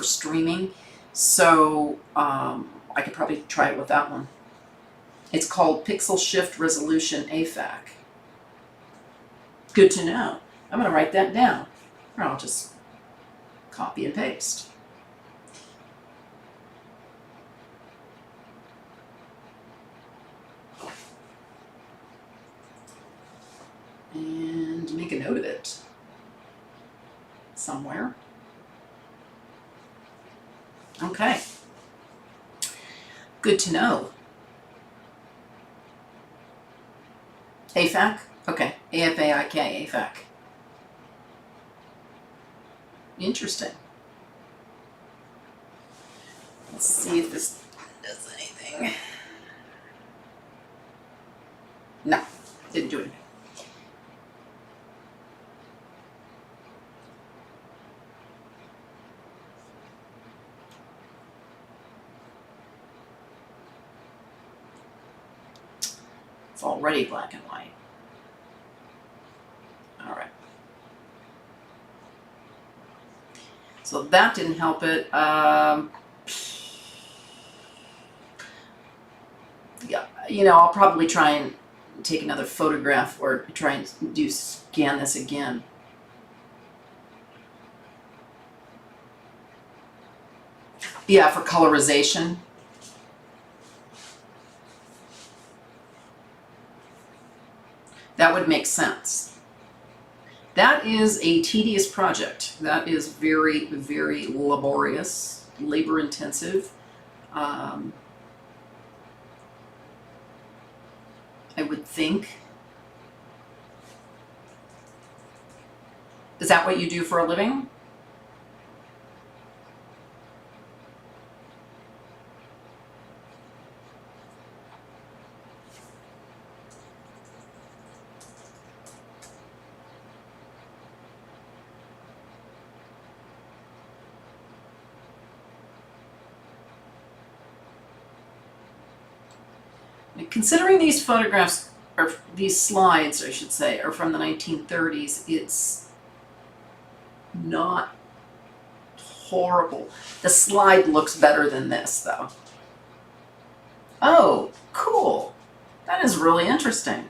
streaming. So I could probably try it with that one. It's called Pixel Shift Resolution AFAC. Good to know. I'm going to write that down. Or I'll just copy and paste. And make a note of it somewhere. Okay. Good to know. AFAC? Okay. AFAIK, AFAC. Interesting. Let's see if this does anything. No, didn't do anything. It's already black and white. All right. So that didn't help it. Yeah, I'll probably try and take another photograph or try and scan this again. Yeah, for colorization. That would make sense. That is a tedious project. That is very, very laborious, labor intensive. I would think. Is that what you do for a living? Considering these photographs, or these slides, I should say, are from the 1930s, it's not horrible. The slide looks better than this, though. Oh, cool. That is really interesting.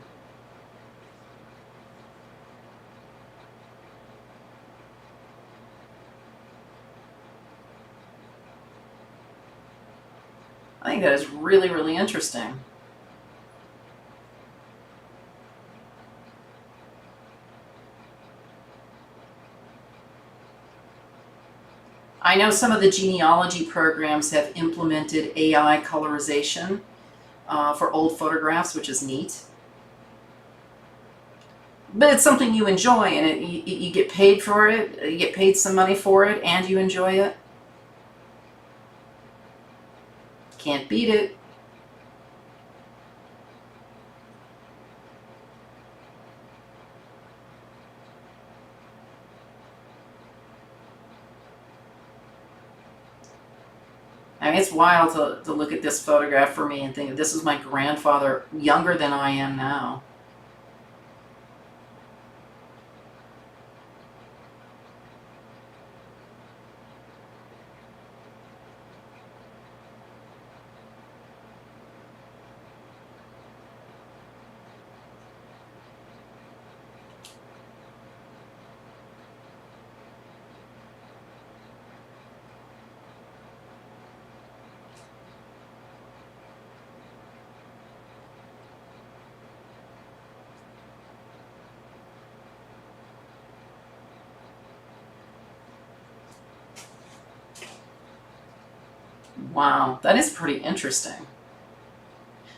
I think that is really, really interesting. I know some of the genealogy programs have implemented AI colorization for old photographs, which is neat. But it's something you enjoy, and you get paid for it, you get paid some money for it, and you enjoy it. Can't beat it. I mean, it's wild to look at this photograph for me and think, this is my grandfather, younger than I am now. Wow, that is pretty interesting.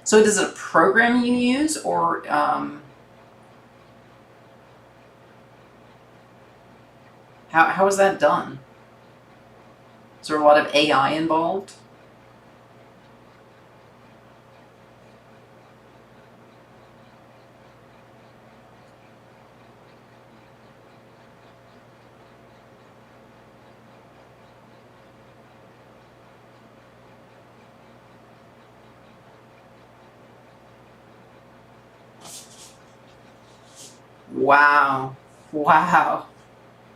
So is it a program you use, or how is that done? Is there a lot of AI involved? Wow. Wow.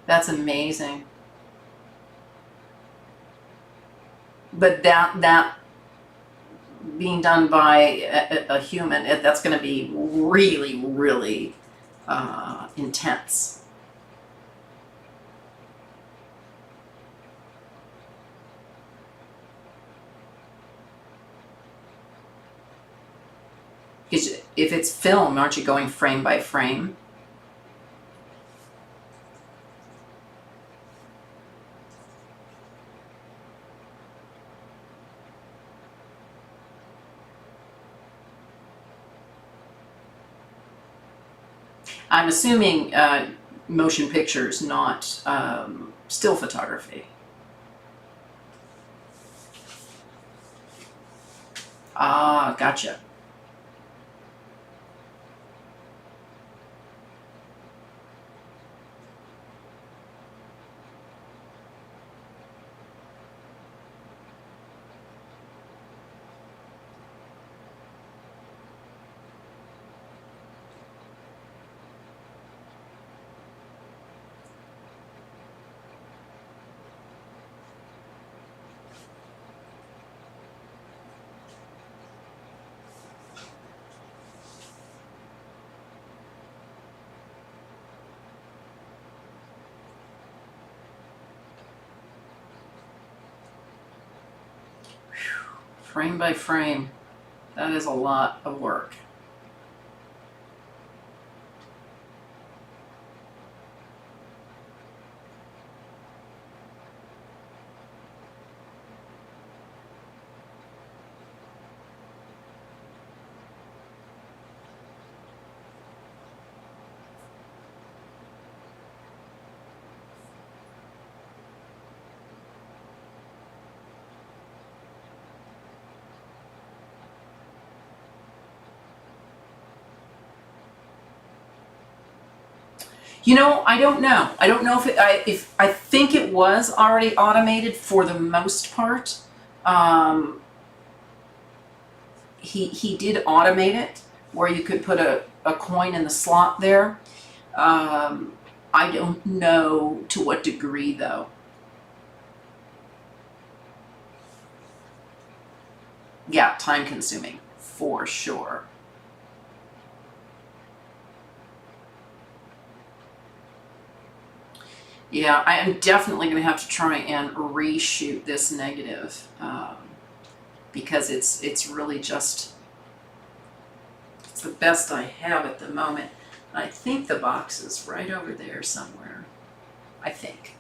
That's amazing. But that being done by a human, that's going to be really, really intense. Because if it's film, aren't you going frame by frame? I'm assuming motion pictures, not still photography. Ah, gotcha. Frame by frame. That is a lot of work. You know, I don't know. I don't know if I think it was already automated for the most part. Um, he did automate it where you could put a coin in the slot there. Um, I don't know to what degree though. Yeah, time consuming for sure. Yeah, I am definitely going to have to try and reshoot this negative because it's really just it's the best I have at the moment. I think the box is right over there somewhere. I think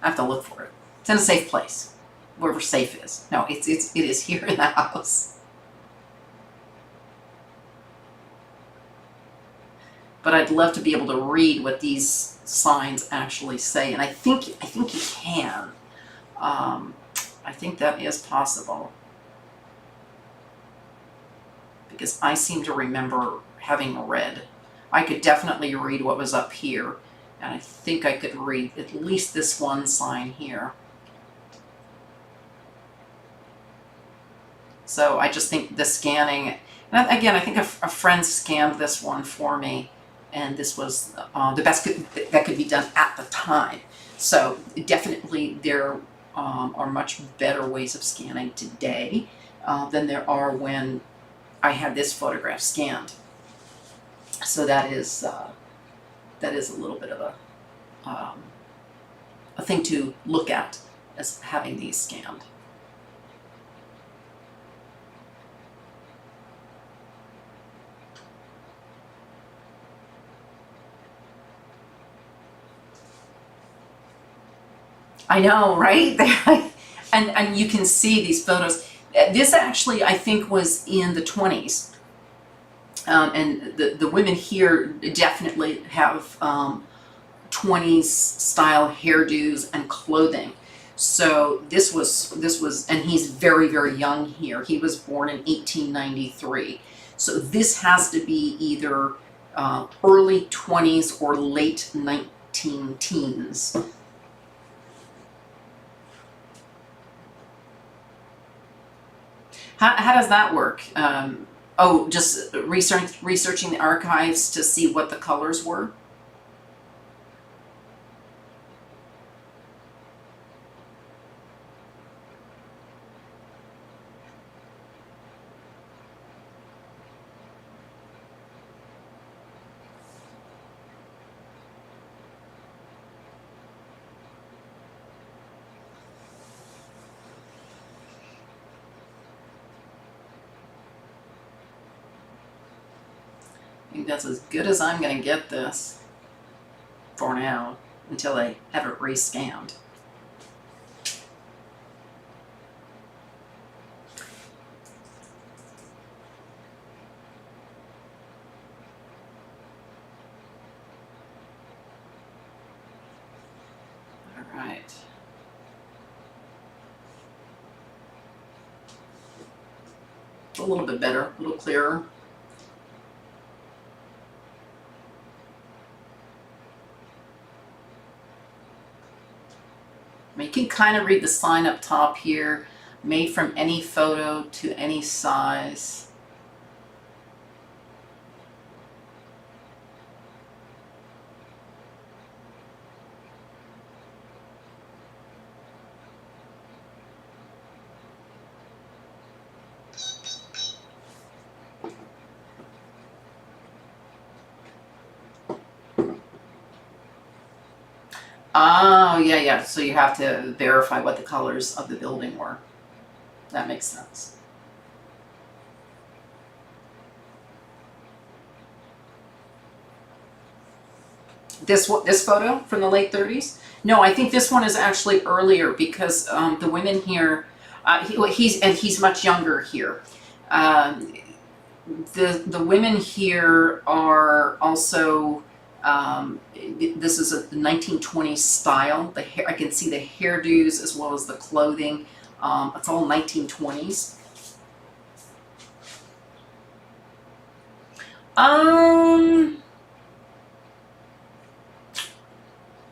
I have to look for it. It's in a safe place, wherever safe is. No, it is here in the house. But I'd love to be able to read what these signs actually say, and I think you can. Um, I think that is possible because I seem to remember having read. I could definitely read what was up here, and I think I could read at least this one sign here. So I just think the scanning, and again, I think a friend scanned this one for me, and this was the best that could be done at the time. So definitely there are much better ways of scanning today than there are when I had this photograph scanned. So that is a little bit of a thing to look at as having these scanned. I know, right? And you can see these photos. This actually, I think, was in the 20s. And the women here definitely have 20s style hairdos and clothing. So this was, and he's very, very young here. He was born in 1893. So this has to be either early 20s or late 19 teens. How does that work? Oh, just researching the archives to see what the colors were? I think that's as good as I'm going to get this for now until I have it rescanned. All right. A little bit better, a little clearer. You can kind of read the sign up top here, made from any photo to any size. Oh, yeah, yeah. So you have to verify what the colors of the building were. That makes sense. This photo from the late 30s? No, I think this one is actually earlier because the women here, he's much younger here. The women here are also. This is a 1920s style. The hair, I can see the hairdos as well as the clothing. It's all 1920s.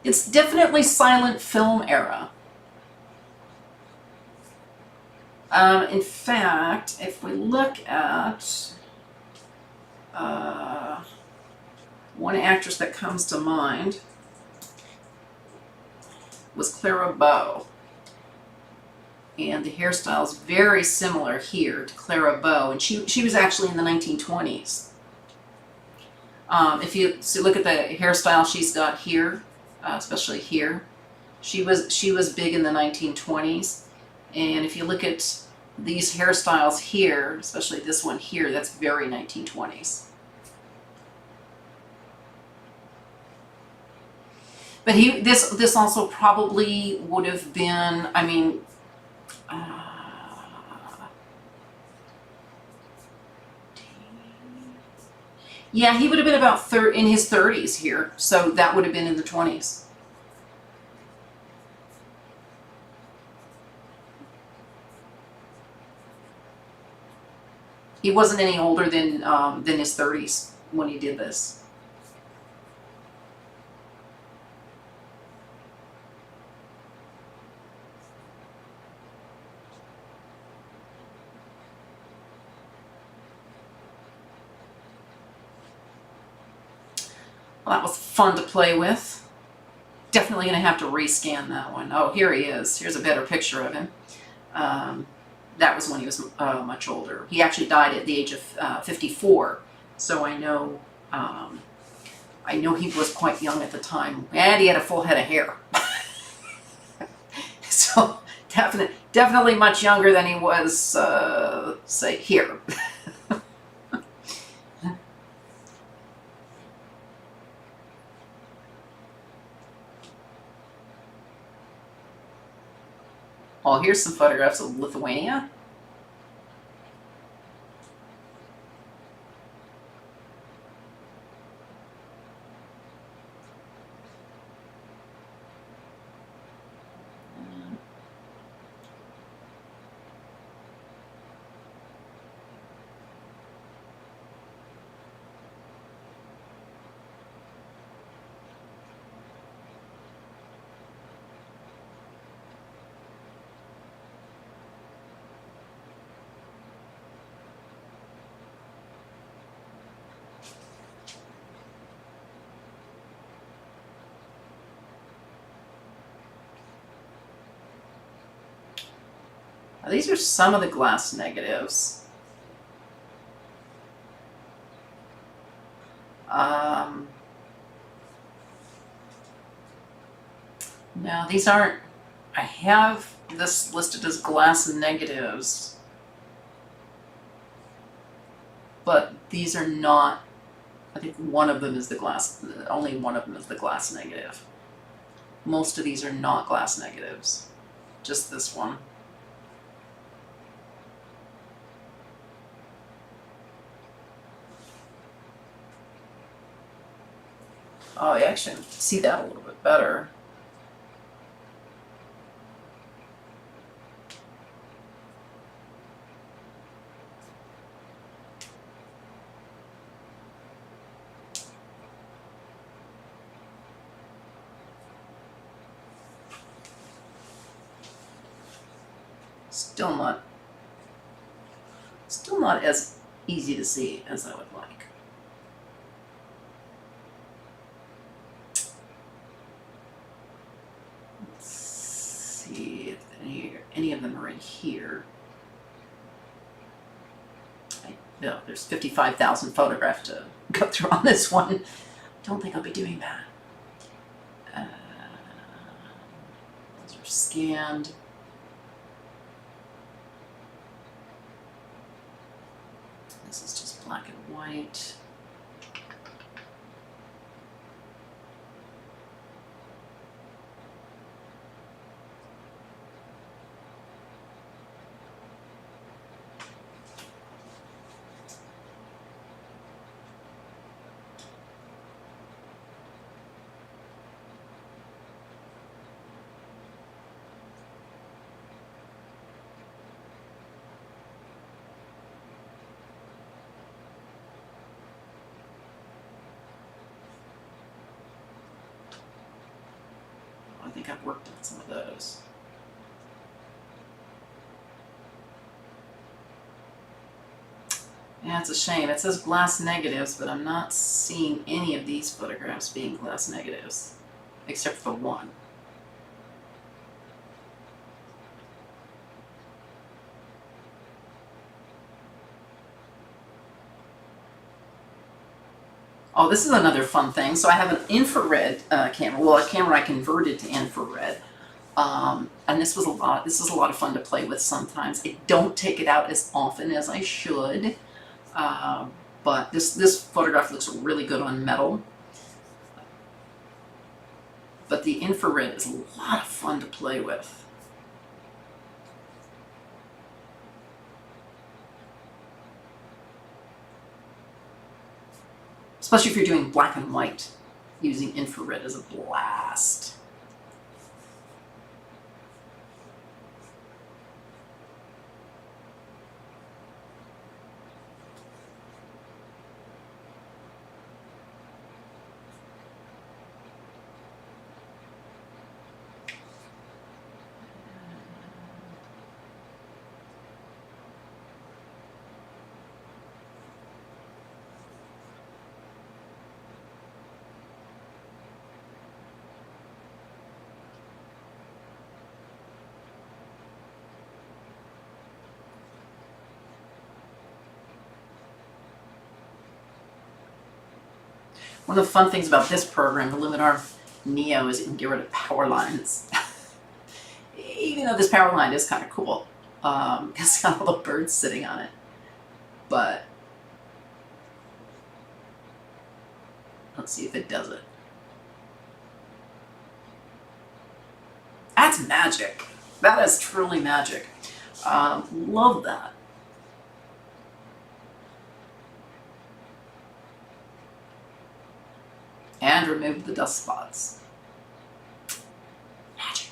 It's definitely silent film era. In fact, if we look at one actress that comes to mind was Clara Bow. And the hairstyle is very similar here to Clara Bow. And she was actually in the 1920s. If you look at the hairstyle she's got here, especially here, she was big in the 1920s. And if you look at these hairstyles here, especially this one here, that's very 1920s. But this also probably would have been, I mean, yeah, he would have been about in his 30s here, so that would have been in the 20s. He wasn't any older than his 30s when he did this. Well, that was fun to play with. Definitely going to have to rescan that one. Oh, here he is. Here's a better picture of him. That was when he was much older. He actually died at the age of 54. So I know he was quite young at the time, and he had a full head of hair. So definitely much younger than he was, say, here. Oh, here's some photographs of Lithuania. Now, these are some of the glass negatives. Now, these aren't, I have this listed as glass negatives, but these are not, I think one of them is the glass, only one of them is the glass negative. Most of these are not glass negatives, just this one. Oh, I actually see that a little bit better. Still not as easy to see as I would like. Let's see if any of them are in here. No, there's 55,000 photographs to go through on this one. Don't think I'll be doing that. Those are scanned. This is just black and white. I think I've worked on some of those. Yeah, it's a shame. It says glass negatives, but I'm not seeing any of these photographs being glass negatives, except for one. Oh, this is another fun thing. So I have an infrared camera. Well, a camera I converted to infrared. And this is a lot of fun to play with sometimes. I don't take it out as often as I should. But this photograph looks really good on metal. But the infrared is a lot of fun to play with. Especially if you're doing black and white. Using infrared is a blast. One of the fun things about this program, the Luminar Neo, is you can get rid of power lines. Even though this power line is kind of cool. It's got all the birds sitting on it. But let's see if it does it. That's magic. That is truly magic. Love that. And remove the dust spots. Magic.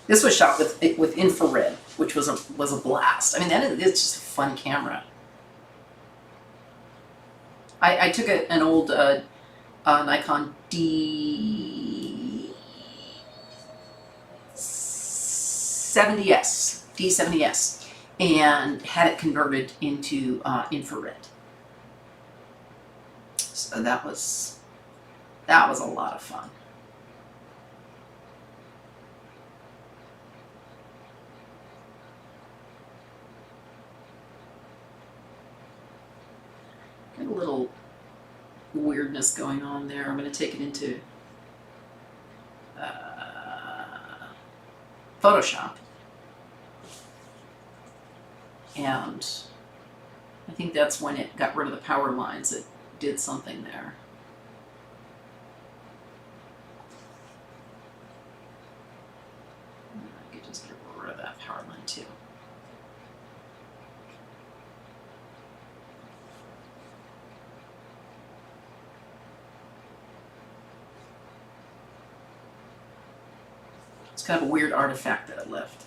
This was shot with infrared, which was a blast. I mean, it's just a fun camera. I took an old Nikon D70S, and had it converted into infrared. So that was a lot of fun. Got a little weirdness going on there. I'm going to take it into Photoshop, and I think that's when it got rid of the power lines. It did something there. I could just get rid of that power line too. It's kind of a weird artifact that it left.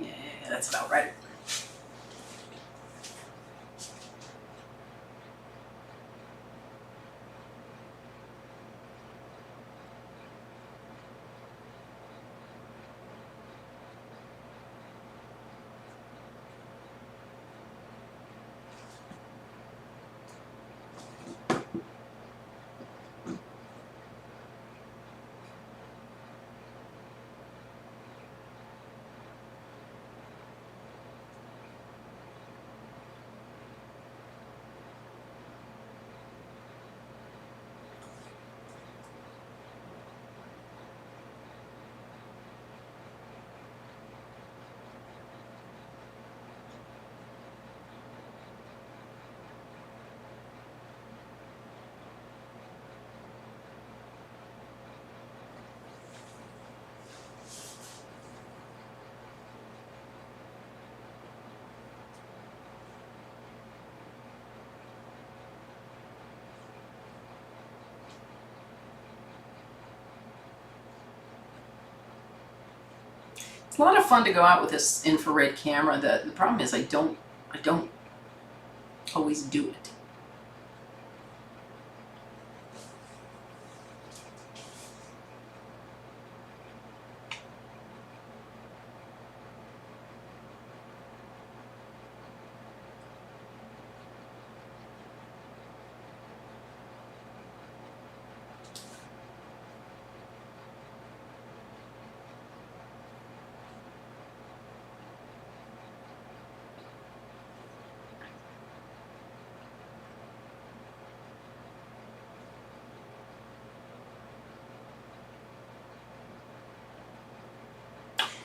Yeah, that's about right. It's a lot of fun to go out with this infrared camera. The problem is I don't always do it.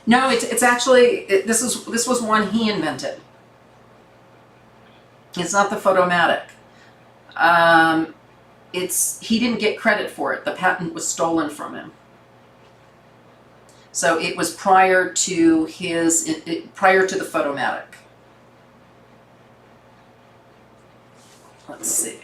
No, it's actually, this was one he invented. It's not the Photomatic. He didn't get credit for it. The patent was stolen from him. So it was prior to prior to the Photomatic. Let's see.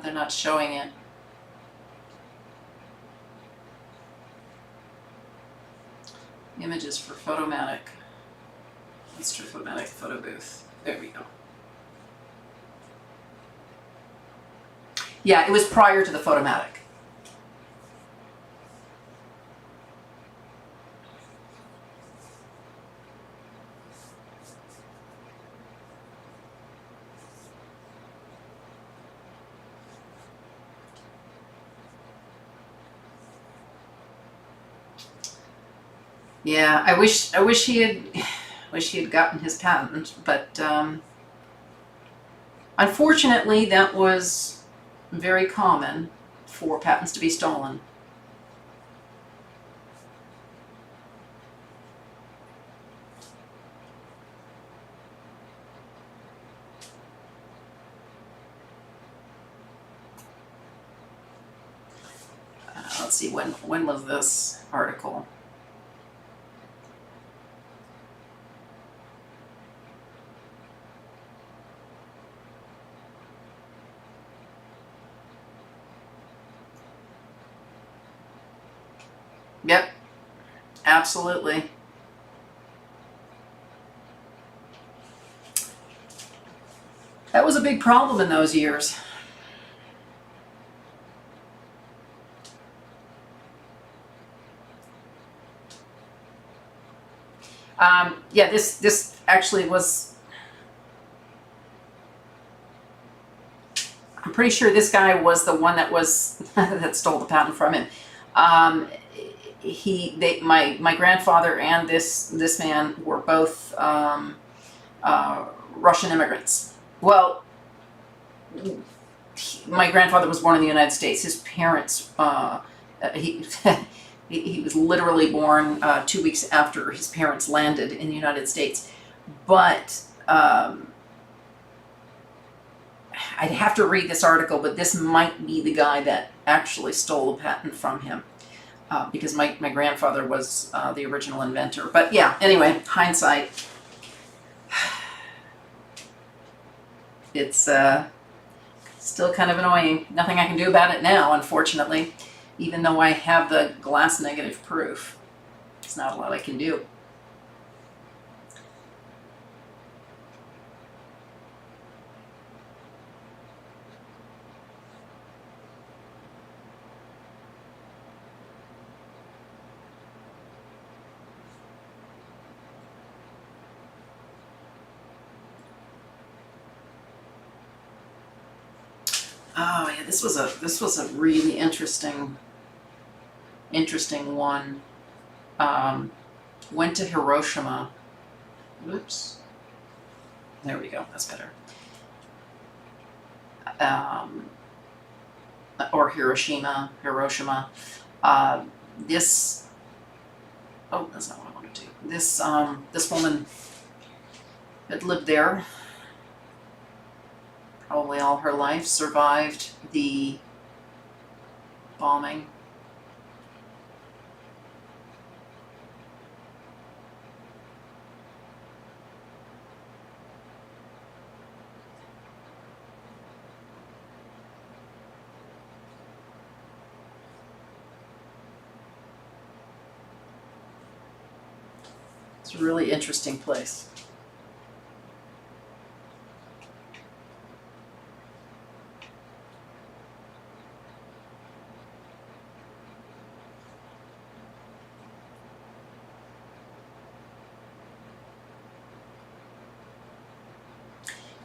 They're not showing it. Images for Photomatic. Mr. Photomatic photo booth. There we go. Yeah, it was prior to the Photomatic. Yeah, I wish he had gotten his patent, but unfortunately, that was very common for patents to be stolen. Let's see, when was this article? Yep, absolutely. That was a big problem in those years. Yeah, this actually was. I'm pretty sure this guy was the one that was that stole the patent from him. My grandfather and this man were both Russian immigrants. Well, my grandfather was born in the United States. His parents, he he was literally born 2 weeks after his parents landed in the United States. But I'd have to read this article, but this might be the guy that actually stole the patent from him. Because my grandfather was the original inventor. But yeah, anyway, hindsight. It's still kind of annoying. Nothing I can do about it now, unfortunately, even though I have the glass negative proof. There's not a lot I can do. Oh yeah, this was a really interesting one. Went to Hiroshima. Oops. There we go. That's better. Or Hiroshima. This. Oh, that's not what I want to do. This woman had lived there probably all her life, survived the bombing. It's a really interesting place.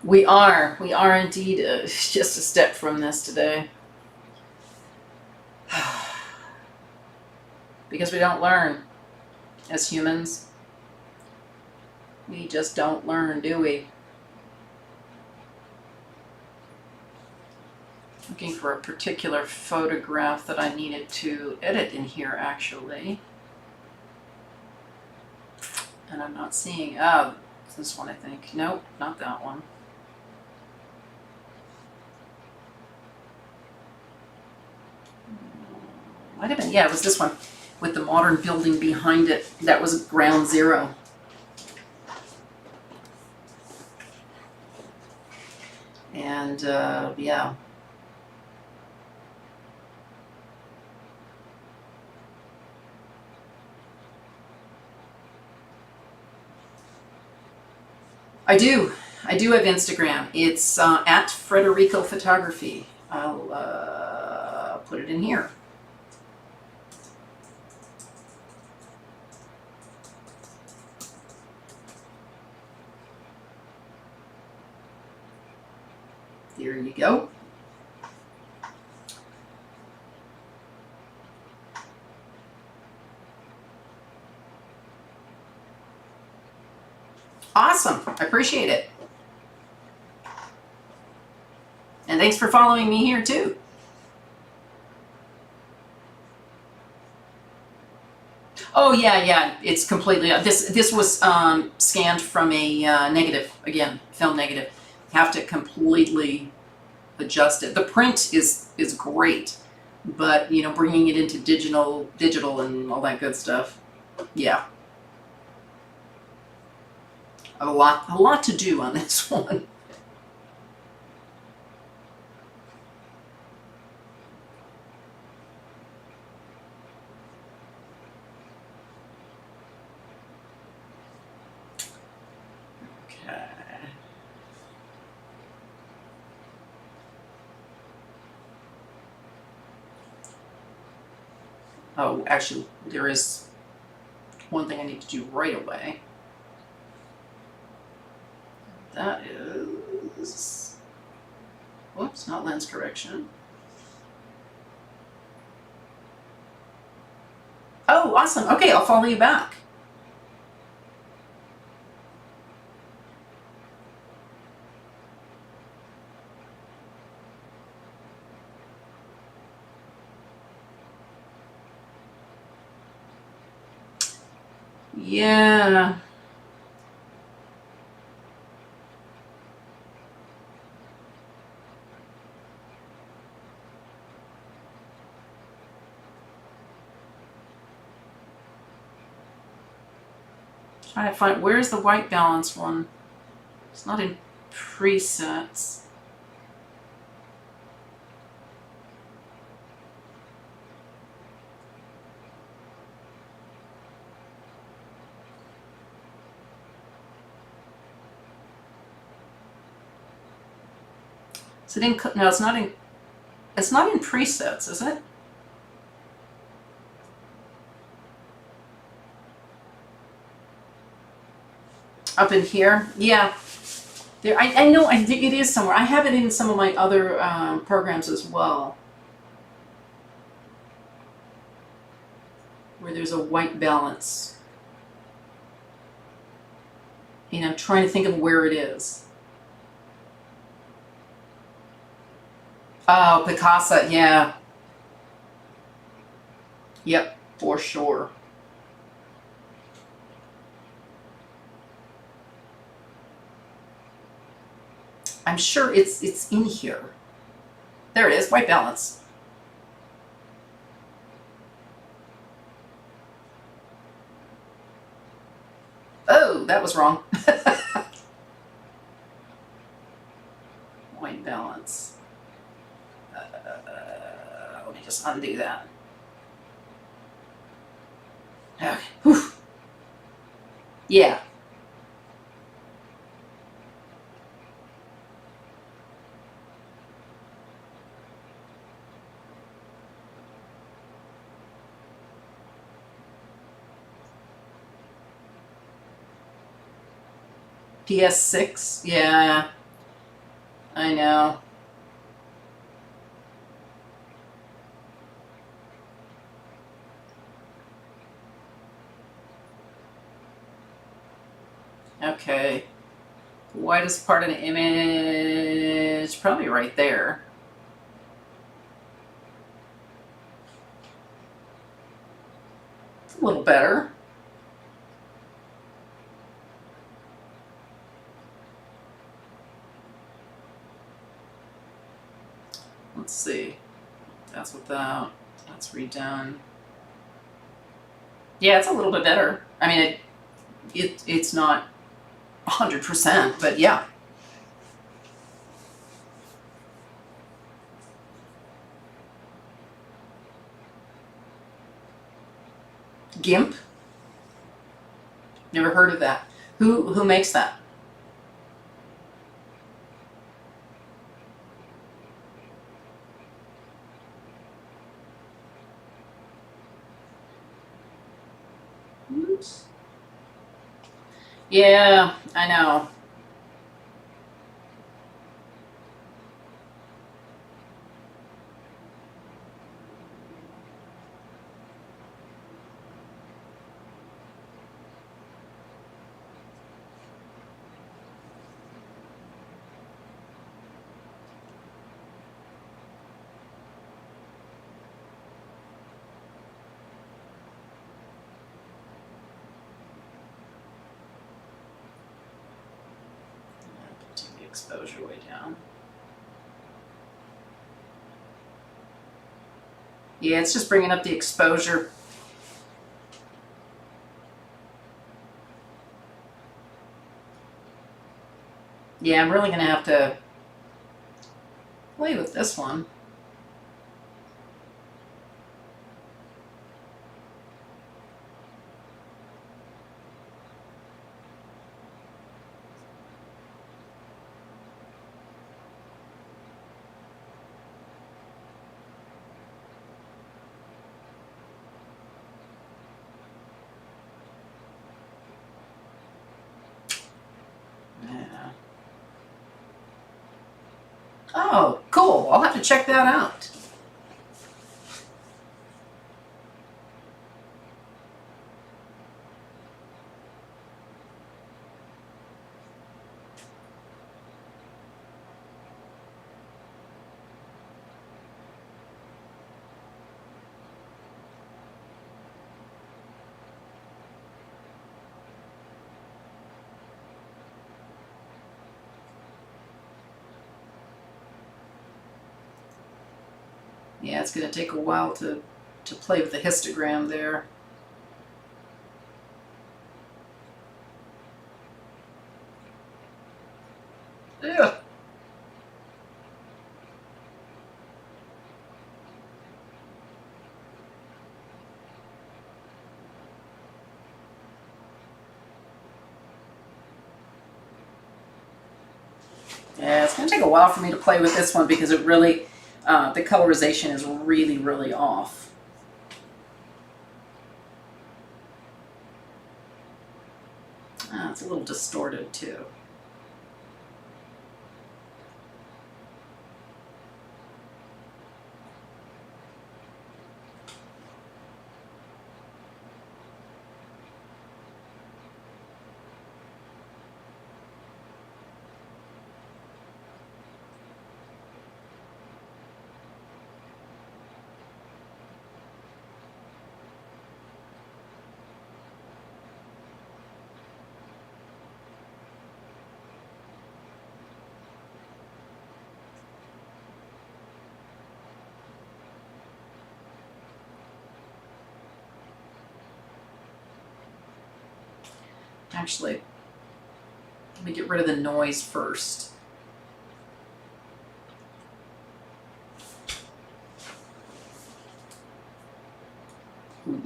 We are indeed just a step from this today. Because we don't learn as humans. We just don't learn, do we? Looking for a particular photograph that I needed to edit in here, actually. And I'm not seeing, this one I think. Nope, not that one. Might have been, yeah, it was this one with the modern building behind it. That was ground zero. And yeah. I do have Instagram. It's at Frederico Photography. I'll put it in here. There you go. Awesome. I appreciate it. And thanks for following me here too. Oh yeah, it's completely, this was scanned from a negative, again, film negative. Have to completely adjust it. The print is great, but you know, bringing it into digital and all that good stuff, yeah. I have a lot to do on this one. Okay. Oh, actually, there is one thing I need to do right away. That is, whoops, not lens correction. Oh, awesome. Okay, I'll follow you back. Yeah. Trying to find, where's the white balance one? It's not in presets. Is it in, no, it's not in presets, is it? Up in here? Yeah. There, I know, I think it is somewhere. I have it in some of my other programs as well, where there's a white balance. And I'm trying to think of where it is. Oh, Picasso, yeah. Yep, for sure. I'm sure it's in here. There it is, white balance. Oh, that was wrong. White balance. Let me just undo that. Okay. Whew. Yeah. PS6, yeah. I know. Okay. Widest part of the image, probably right there. It's a little better. Let's see. That's without. That's redone. Yeah, it's a little bit better. I mean, it's not 100%, but yeah. GIMP? Never heard of that. Who makes that? Oops. Yeah, I know. Take the exposure way down. Yeah, it's just bringing up the exposure. Yeah, I'm really gonna have to play with this one. Yeah. Oh, cool. I'll have to check that out. Yeah, it's going to take a while to play with the histogram there. Ugh. Yeah, it's going to take a while for me to play with this one because it really, the colorization is really, really off. It's a little distorted too. Actually, let me get rid of the noise first. Ooh,